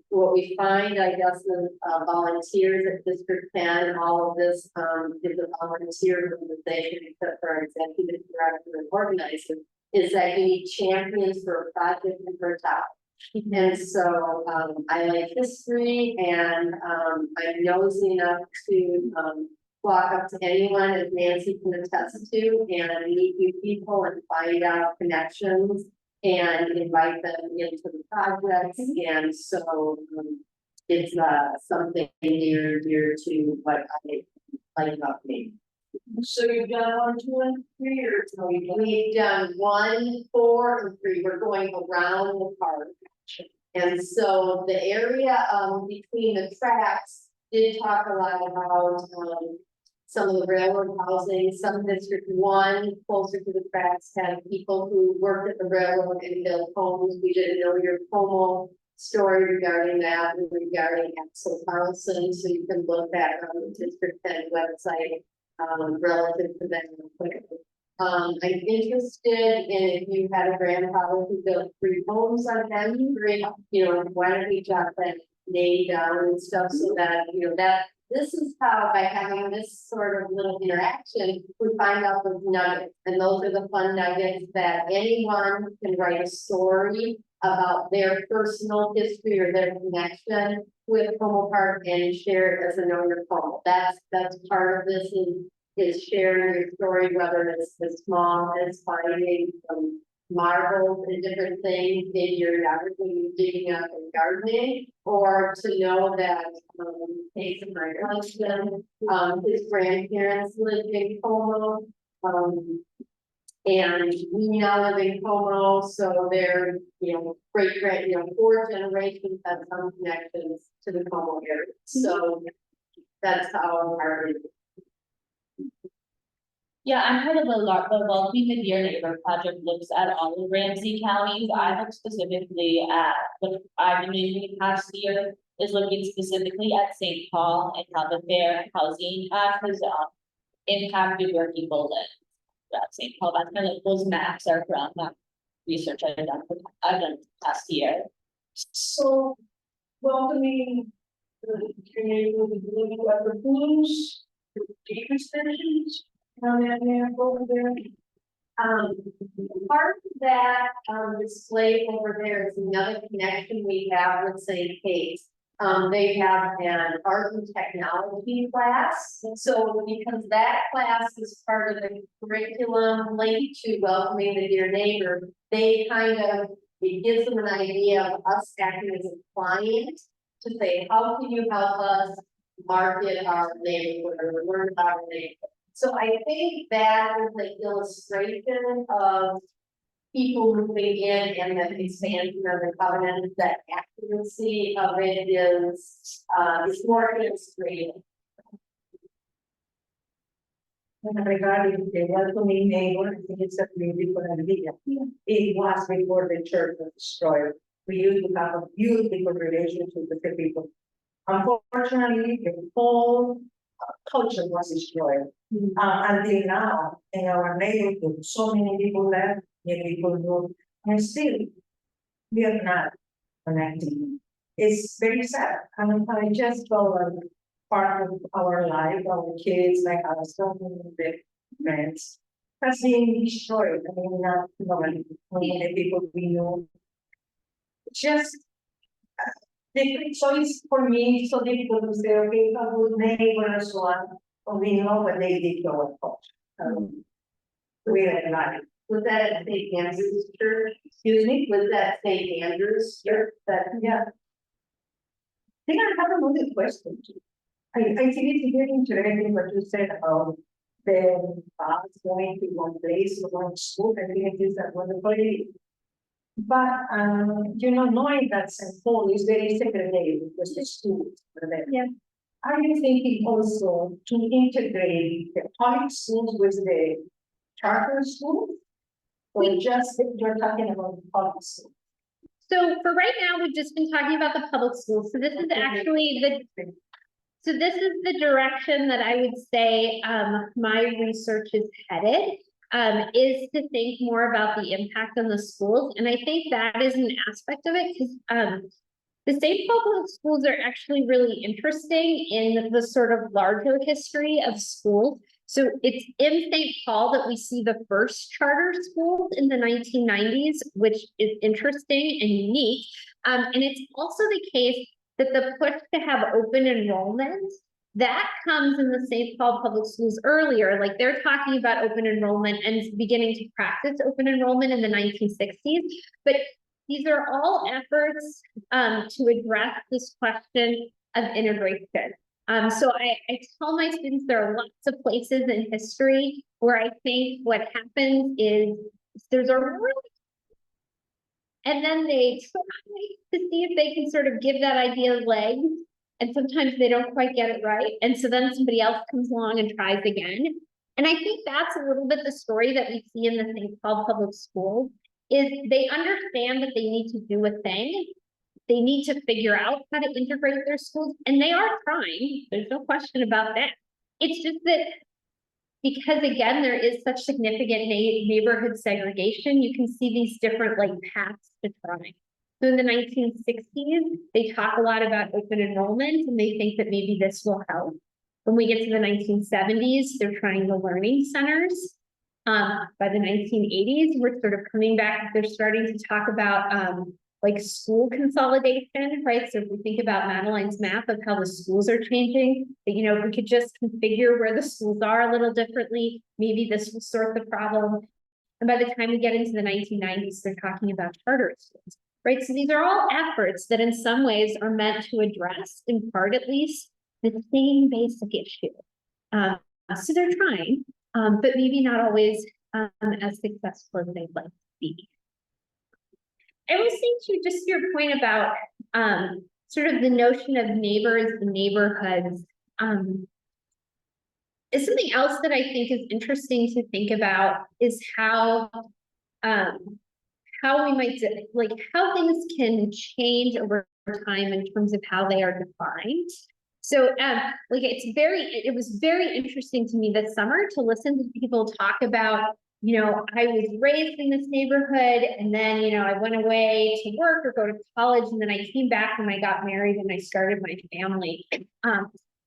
what we find, I guess, with volunteers at District 10, all of this, is a volunteer organization, except for our executive director and organizer, is that you need champions for a project and for a topic. And so, I like history and, I'm nosy enough to, walk up to anyone, as Nancy can attest to, and meet new people and find out connections and invite them into the projects. And so, it's, something near and dear to what I like about me. So you've done 1, 2, and 3, or no, We've done 1, 4, and 3. We're going around the park. And so the area between the tracks did talk a lot about some of the railroad housing. Some District 1 closer to the tracks had people who worked at the railroad and built homes. We didn't know your Como story regarding that and regarding Axel Carlson, so you can look back on the District 10 website relative to that. I'm interested in if you had a grandfather who built 3 homes on them, why don't we jot that name down and stuff so that, that this is how, by having this sort of little interaction, we find out those nuggets. And those are the fun nuggets that anyone can write a story about their personal history or their connection with Como Park and share it as a know your Como. That's part of this is sharing your story, whether it's as small as finding some marbles and different things in your yard when you're digging up and gardening, or to know that case of my husband, his grandparents lived in Como, and we now live in Como, so they're, great, 4 generations have some connections to the Como area. So that's how our Yeah, I'm part of the Welcoming the Dear Neighbor project looks at all of Ramsey counties. I look specifically at what I've been doing the past year is looking specifically at St. Paul and how the fair housing has impacted where people live. At St. Paul, that's kind of those maps are from that research I've done the past year. so welcoming the community with the weather blues, deep extensions. Over there. Part of that display over there is another connection we have with St. Kate's. They have an art and technology class. So because that class is part of the curriculum linked to welcoming the dear neighbor, it gives them an idea of us acting as a client to say, how can you help us market our neighborhood or learn about our neighborhood? So I think that is the illustration of people moving in and the expansion of the covenant, that accuracy of it is more illustrated. Regarding the welcoming neighbor, I think it's a beautiful idea. It was before the church was destroyed. We used to have a beautiful relationship with the people. Unfortunately, the whole culture was destroyed. Until now, in our neighborhood, so many people left, many people moved, and still we are not connecting. It's very sad. I mean, I just felt like part of our life, our kids, like our son, the friends, has been destroyed. I mean, not knowing the people we know. Just different choice for me, so difficult to say, okay, how would neighbor and so on, but we know what they did to our culture. We are alive. Was that at St. Andrew's Church? Excuse me? Was that St. Andrew's Church? That, Yeah. I think I have another question. I think it's very interesting what you said about the bus going to one place or one school. I think it is a wonderful idea. But, knowing that St. Paul is very segregated because the schools are there. Yeah. Are you thinking also to integrate the public schools with the charter schools? Or just if you're talking about the public school? So for right now, we've just been talking about the public schools. So this is actually this is the direction that I would say, my research is headed, is to think more about the impact on the schools. And I think that is an aspect of it, because, the state public schools are actually really interesting in the sort of larger history of schools. So it's in St. Paul that we see the first charter schools in the 1990s, which is interesting and unique. And it's also the case that the push to have open enrollment, that comes in the St. Paul public schools earlier. Like they're talking about open enrollment and beginning to practice open enrollment in the 1960s. But these are all efforts to address this question of integration. So I tell my students there are lots of places in history where I think what happens is there's a really, and then they try to see if they can sort of give that idea legs, and sometimes they don't quite get it right. And so then somebody else comes along and tries again. And I think that's a little bit the story that we see in the St. Paul public schools, is they understand that they need to do a thing. They need to figure out how to integrate their schools, and they are trying. There's no question about that. It's just that because again, there is such significant neighborhood segregation, you can see these different like paths to trying. So in the 1960s, they talk a lot about open enrollment and they think that maybe this will help. When we get to the 1970s, they're trying the learning centers. By the 1980s, we're sort of coming back, they're starting to talk about like school consolidation, right? So if we think about Madeline's map of how the schools are changing, that, if we could just configure where the schools are a little differently, maybe this will sort the problem. And by the time we get into the 1990s, they're talking about charter schools, right? So these are all efforts that in some ways are meant to address, in part at least, the same basic issue. So they're trying, but maybe not always as successful as they'd like to be. I was thinking to just your point about sort of the notion of neighbors and neighborhoods is something else that I think is interesting to think about, is how we might like how things can change over time in terms of how they are defined. So like it was very interesting to me this summer to listen to people talk about, I was raised in this neighborhood and then, I went away to work or go to college and then I came back and I got married and I started my family.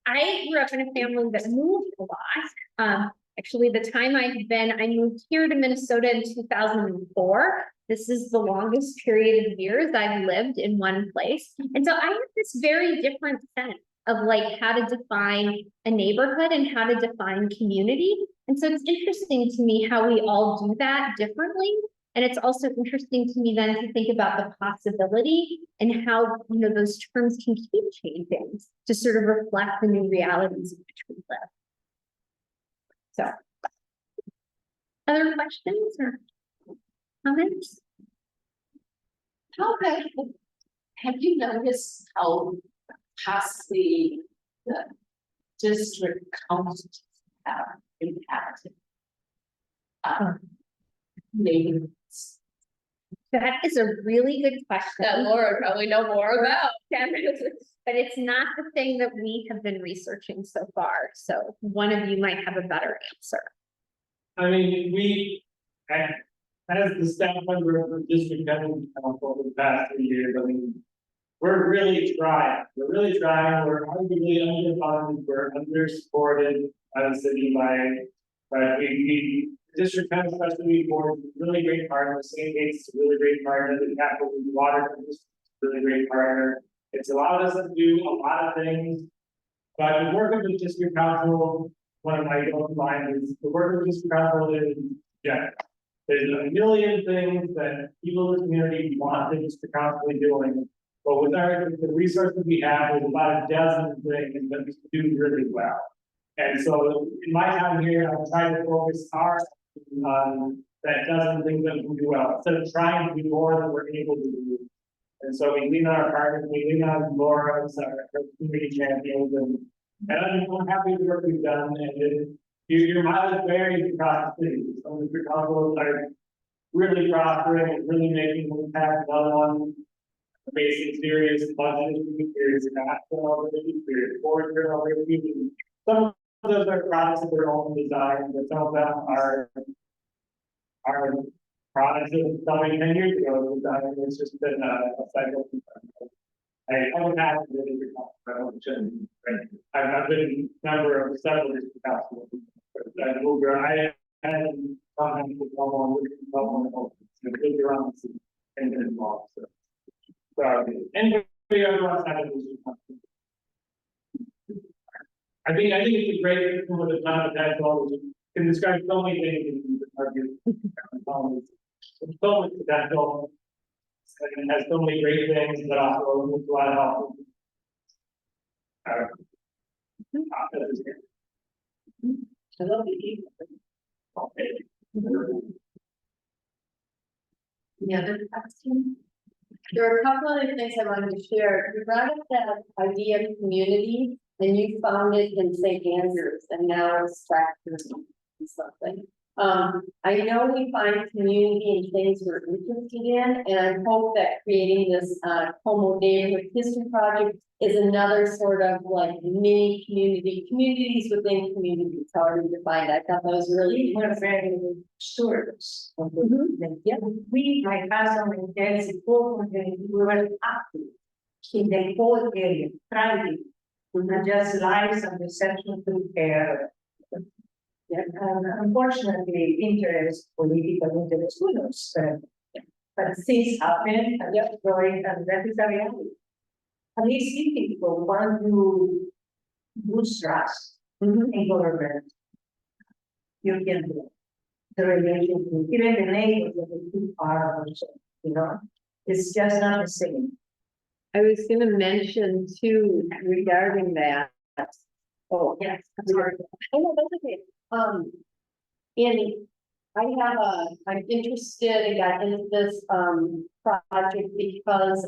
I grew up in a family that moved a lot. Actually, the time I moved here to Minnesota in 2004. This is the longest period of years I've lived in one place. And so I have this very different sense of like how to define a neighborhood and how to define community. And so it's interesting to me how we all do that differently. And it's also interesting to me then to think about the possibility and how, those terms can keep changing to sort of reflect the new realities in which we live. So, other questions or comments? Have you noticed how past the district councils have impacted neighborhoods? That is a really good question. That Laura probably know more about. But it's not the thing that we have been researching so far. So one of you might have a better answer. I mean, as the staff member of the district government council for the past 3 years, I mean, we're really trying, we're arguably underfunded, we're under-supported by the city but we, the district council, especially board, is a really great partner, St. Gates is a really great partner, the capital water is a really great partner. It's allowed us to do a lot of things, but the work of the district council, one of my goals of mine is the work of the district council is, yeah. There's a million things that people in the community want the district council doing. But with the resources we have, there's about a dozen things that we do really well. And so in my time here, I'm trying to focus our on that dozen things that we do well, instead of trying to do more than we're able to do. And so we lean on our partners, we lean on Laura, our community champions, and I'm happy with the work we've done, and your mileage varies across the city. Some of the councils are really prospering and really making an impact. Another one facing serious budget issues, serious capital issues, serious board issues. Some of those are products of their own design, but some of them are products of something 10 years ago. Design. It's just been a cycle. I don't have to really I've been a member of several district councils. I had sometimes with someone around and involved. So anybody ever wants to have a district council? I think it's a great system with a ton of potential. You can describe so many things in the target. So much potential. And has so many great things, but also needs a lot of help. I love the Any other question? There are a couple other things I wanted to share. You brought up that idea of community, and you found it in St. Andrews, and now it's tractors and something. I know we find community in things we're interested in, and I hope that creating this Como neighborhood history project is another sort of like mini communities within communities, however you define that. I thought that was really. We're very stewards. Yeah. We, my husband, and there's a whole community, we were active in the whole area, thriving. We not just lives and reception to care. Yeah, unfortunately, political interest, who knows, but things happen, and that's growing, and that is a reality. And we see people want to lose trust in government. You can do it. The relationship, even the neighbors of the two are also, it's just not the same. I was gonna mention too, regarding that. Oh, Yes. I'm sorry. Oh, no, that's okay. And I'm interested, I got into this, project because,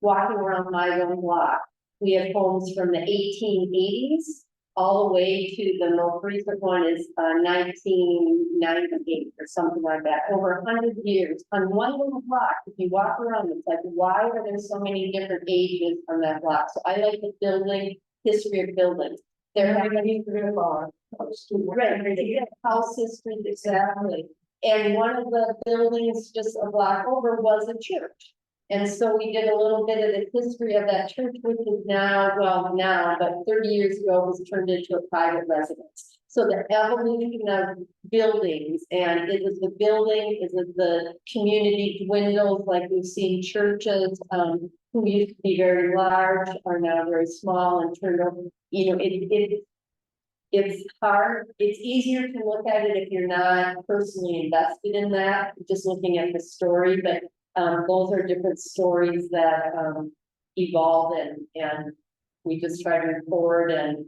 walking around my own block, we have homes from the 1880s all the way to the most recent one is, 1998 or something like that, over 100 years. On one little block, if you walk around, it's like, why are there so many different ages on that block? So I like the building, history of buildings. There have been house history, exactly. And one of the buildings just a block over was a church. And so we did a little bit of the history of that church, which is now, but 30 years ago was turned into a private residence. So the evolution of buildings, and is it the building, is it the community dwindles, like we've seen churches, who used to be very large are now very small and turned over, it's hard, it's easier to look at it if you're not personally invested in that, just looking at the story, but those are different stories that evolve and we just try to record and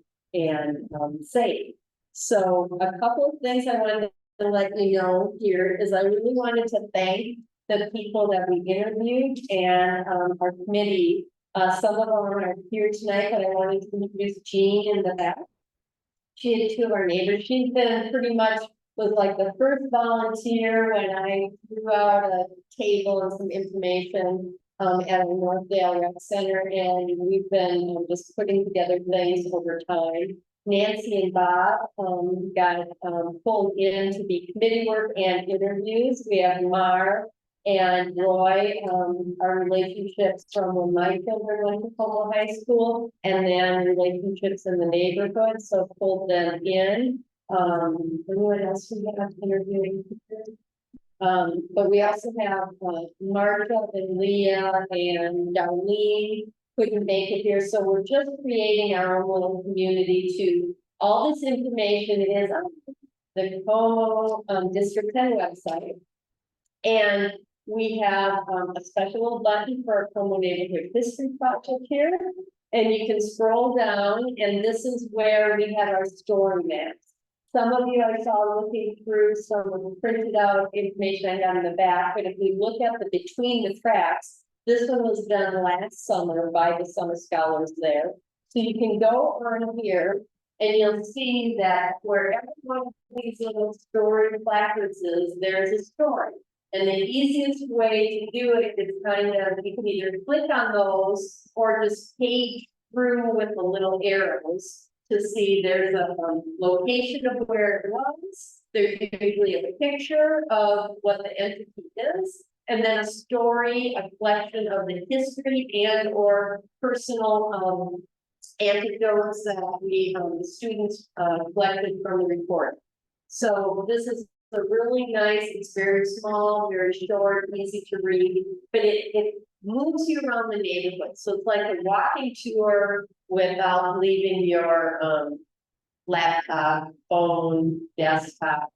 save. So a couple of things I wanted to let you know here is I really wanted to thank the people that we interviewed and our committee. Some of them are here tonight, but I wanted to introduce Jean in the back. She had two of our neighbors. She's been pretty much was like the first volunteer when I threw out a table and some information at a Northdale Rec Center, and we've been just putting together things over time. Nancy and Bob, got, pulled in to be committee work and interviews. We have Mar and Roy, our relationships from when my children went to Como High School, and then relationships in the neighborhood, so pulled them in. Anyone else we have interviewing? But we also have, Martha and Leah and Darlene couldn't make it here, so we're just creating our own little community to, all this information is on the Como, District 10 website. And we have, a special button for our Como Neighborhood History Project here. And you can scroll down, and this is where we have our story maps. Some of you I saw looking through some of the printed out information I got in the back, but if we look at the between the tracks, this one was done last summer by the summer scholars there. So you can go on here and you'll see that wherever one of these little story placards is, there's a story. And the easiest way to do it is kind of, you can either click on those or just page through with the little arrows to see there's a location of where it was. There's usually a picture of what the entity is, and then a story, a collection of the history and or personal anecdotes that we the students collected from the report. So this is a really nice, it's very small, very short, easy to read, but it moves you around the neighborhood. So it's like a walking tour without leaving your laptop, phone, desktop.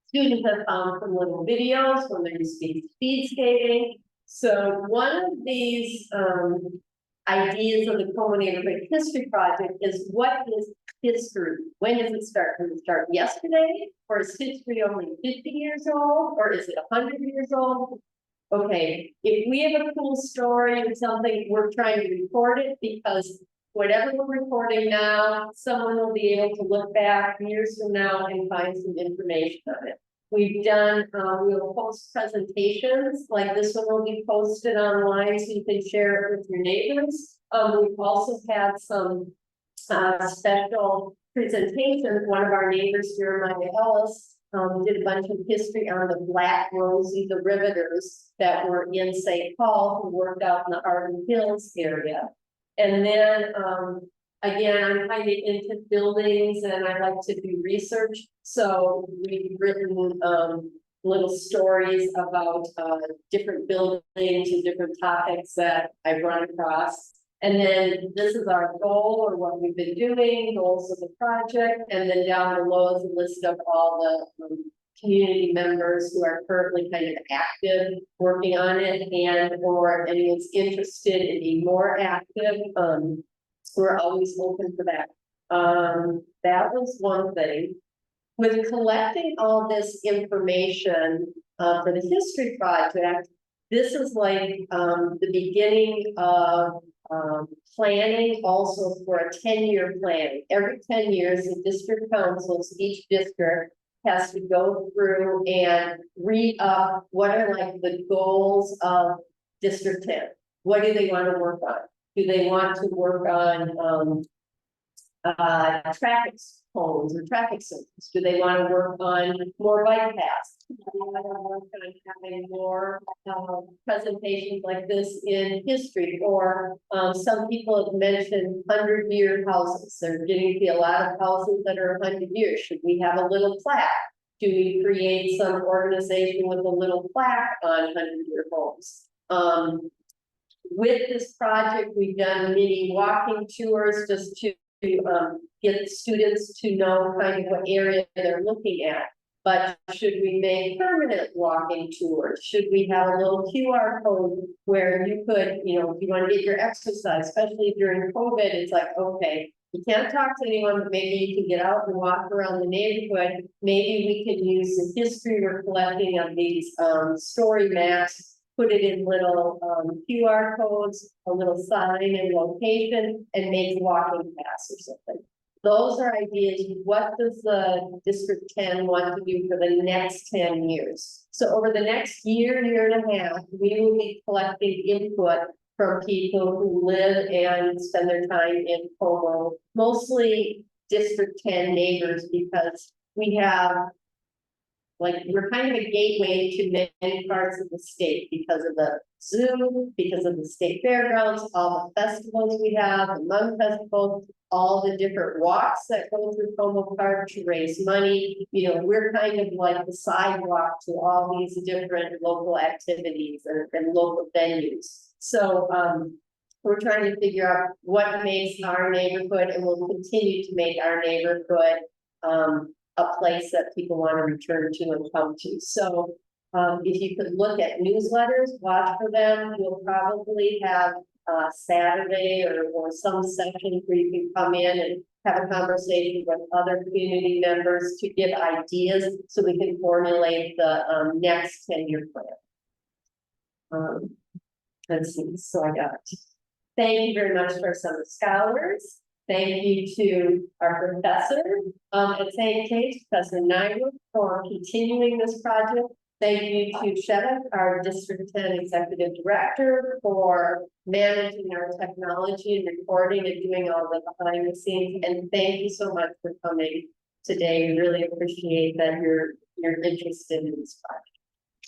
Students have found some little videos when they're speed skating. So one of these ideas of the Como Neighborhood History Project is, what is history? When does it start? Does it start yesterday? Or is history only 50 years old? Or is it 100 years old? Okay, if we have a cool story or something, we're trying to record it, because whatever we're recording now, someone will be able to look back years from now and find some information on it. We've done, we'll post presentations, like this one will be posted online so you can share it with your neighbors. We've also had some special presentations. One of our neighbors, Jeremiah Ellis, did a bunch of history on the Black Rosie, the Riveters that were in St. Paul, who worked out in the Arden Hills area. And then, again, I'm kind of into buildings and I like to do research. So we've written little stories about different buildings and different topics that I've run across. And then this is our goal, or what we've been doing, goals of the project. And then down below is a list of all the community members who are currently kind of active working on it, and or anyone's interested in being more active. We're always open for that. That was one thing. With collecting all this information for the history project, this is like the beginning of planning also for a 10-year plan. Every 10 years, the district councils, each district has to go through and read up what are like the goals of District 10. What do they want to work on? Do they want to work on traffic cones or traffic signals? Do they want to work on more bike paths? Do they want to work on having more presentations like this in history? Or some people have mentioned 100-year houses. There getting to be a lot of houses that are 100 years. Should we have a little plaque? Do we create some organization with a little plaque on 100-year homes? With this project, we've done mini walking tours just to get students to know kind of what area they're looking at. But should we make permanent walking tours? Should we have a little QR code where you could, you know, if you want to get your exercise, especially during COVID, it's like, okay, you can't talk to anyone, but maybe you can get out and walk around the neighborhood. Maybe we can use the history we're collecting of these story maps, put it in little QR codes, a little sign and location, and make walking paths or something. Those are ideas. What does the District 10 want to do for the next 10 years? So over the next year, year and a half, we will be collecting input from people who live and spend their time in Como, mostly District 10 neighbors, because we have, like, we're kind of a gateway to many parts of the state because of the zoo, because of the state fairgrounds, all the festivals we have, the Mung Festival, all the different walks that go through Como Park to raise money. You know, we're kind of like the sidewalk to all these different local activities and local venues. So, we're trying to figure out what makes our neighborhood, and will continue to make our neighborhood, a place that people want to return to and come to. So, if you could look at newsletters, watch for them, we'll probably have Saturday or some section where you can come in and have a conversation with other community members to give ideas so we can formulate the next 10-year plan. Let's see, so I got, thank you very much for some scholars. Thank you to our professor at St. Kate's, Professor Neiwert, for continuing this project. Thank you to Shevek, our District 10 Executive Director, for managing our technology and recording and doing all the behind the scenes. And thank you so much for coming today. We really appreciate that you're interested in this project.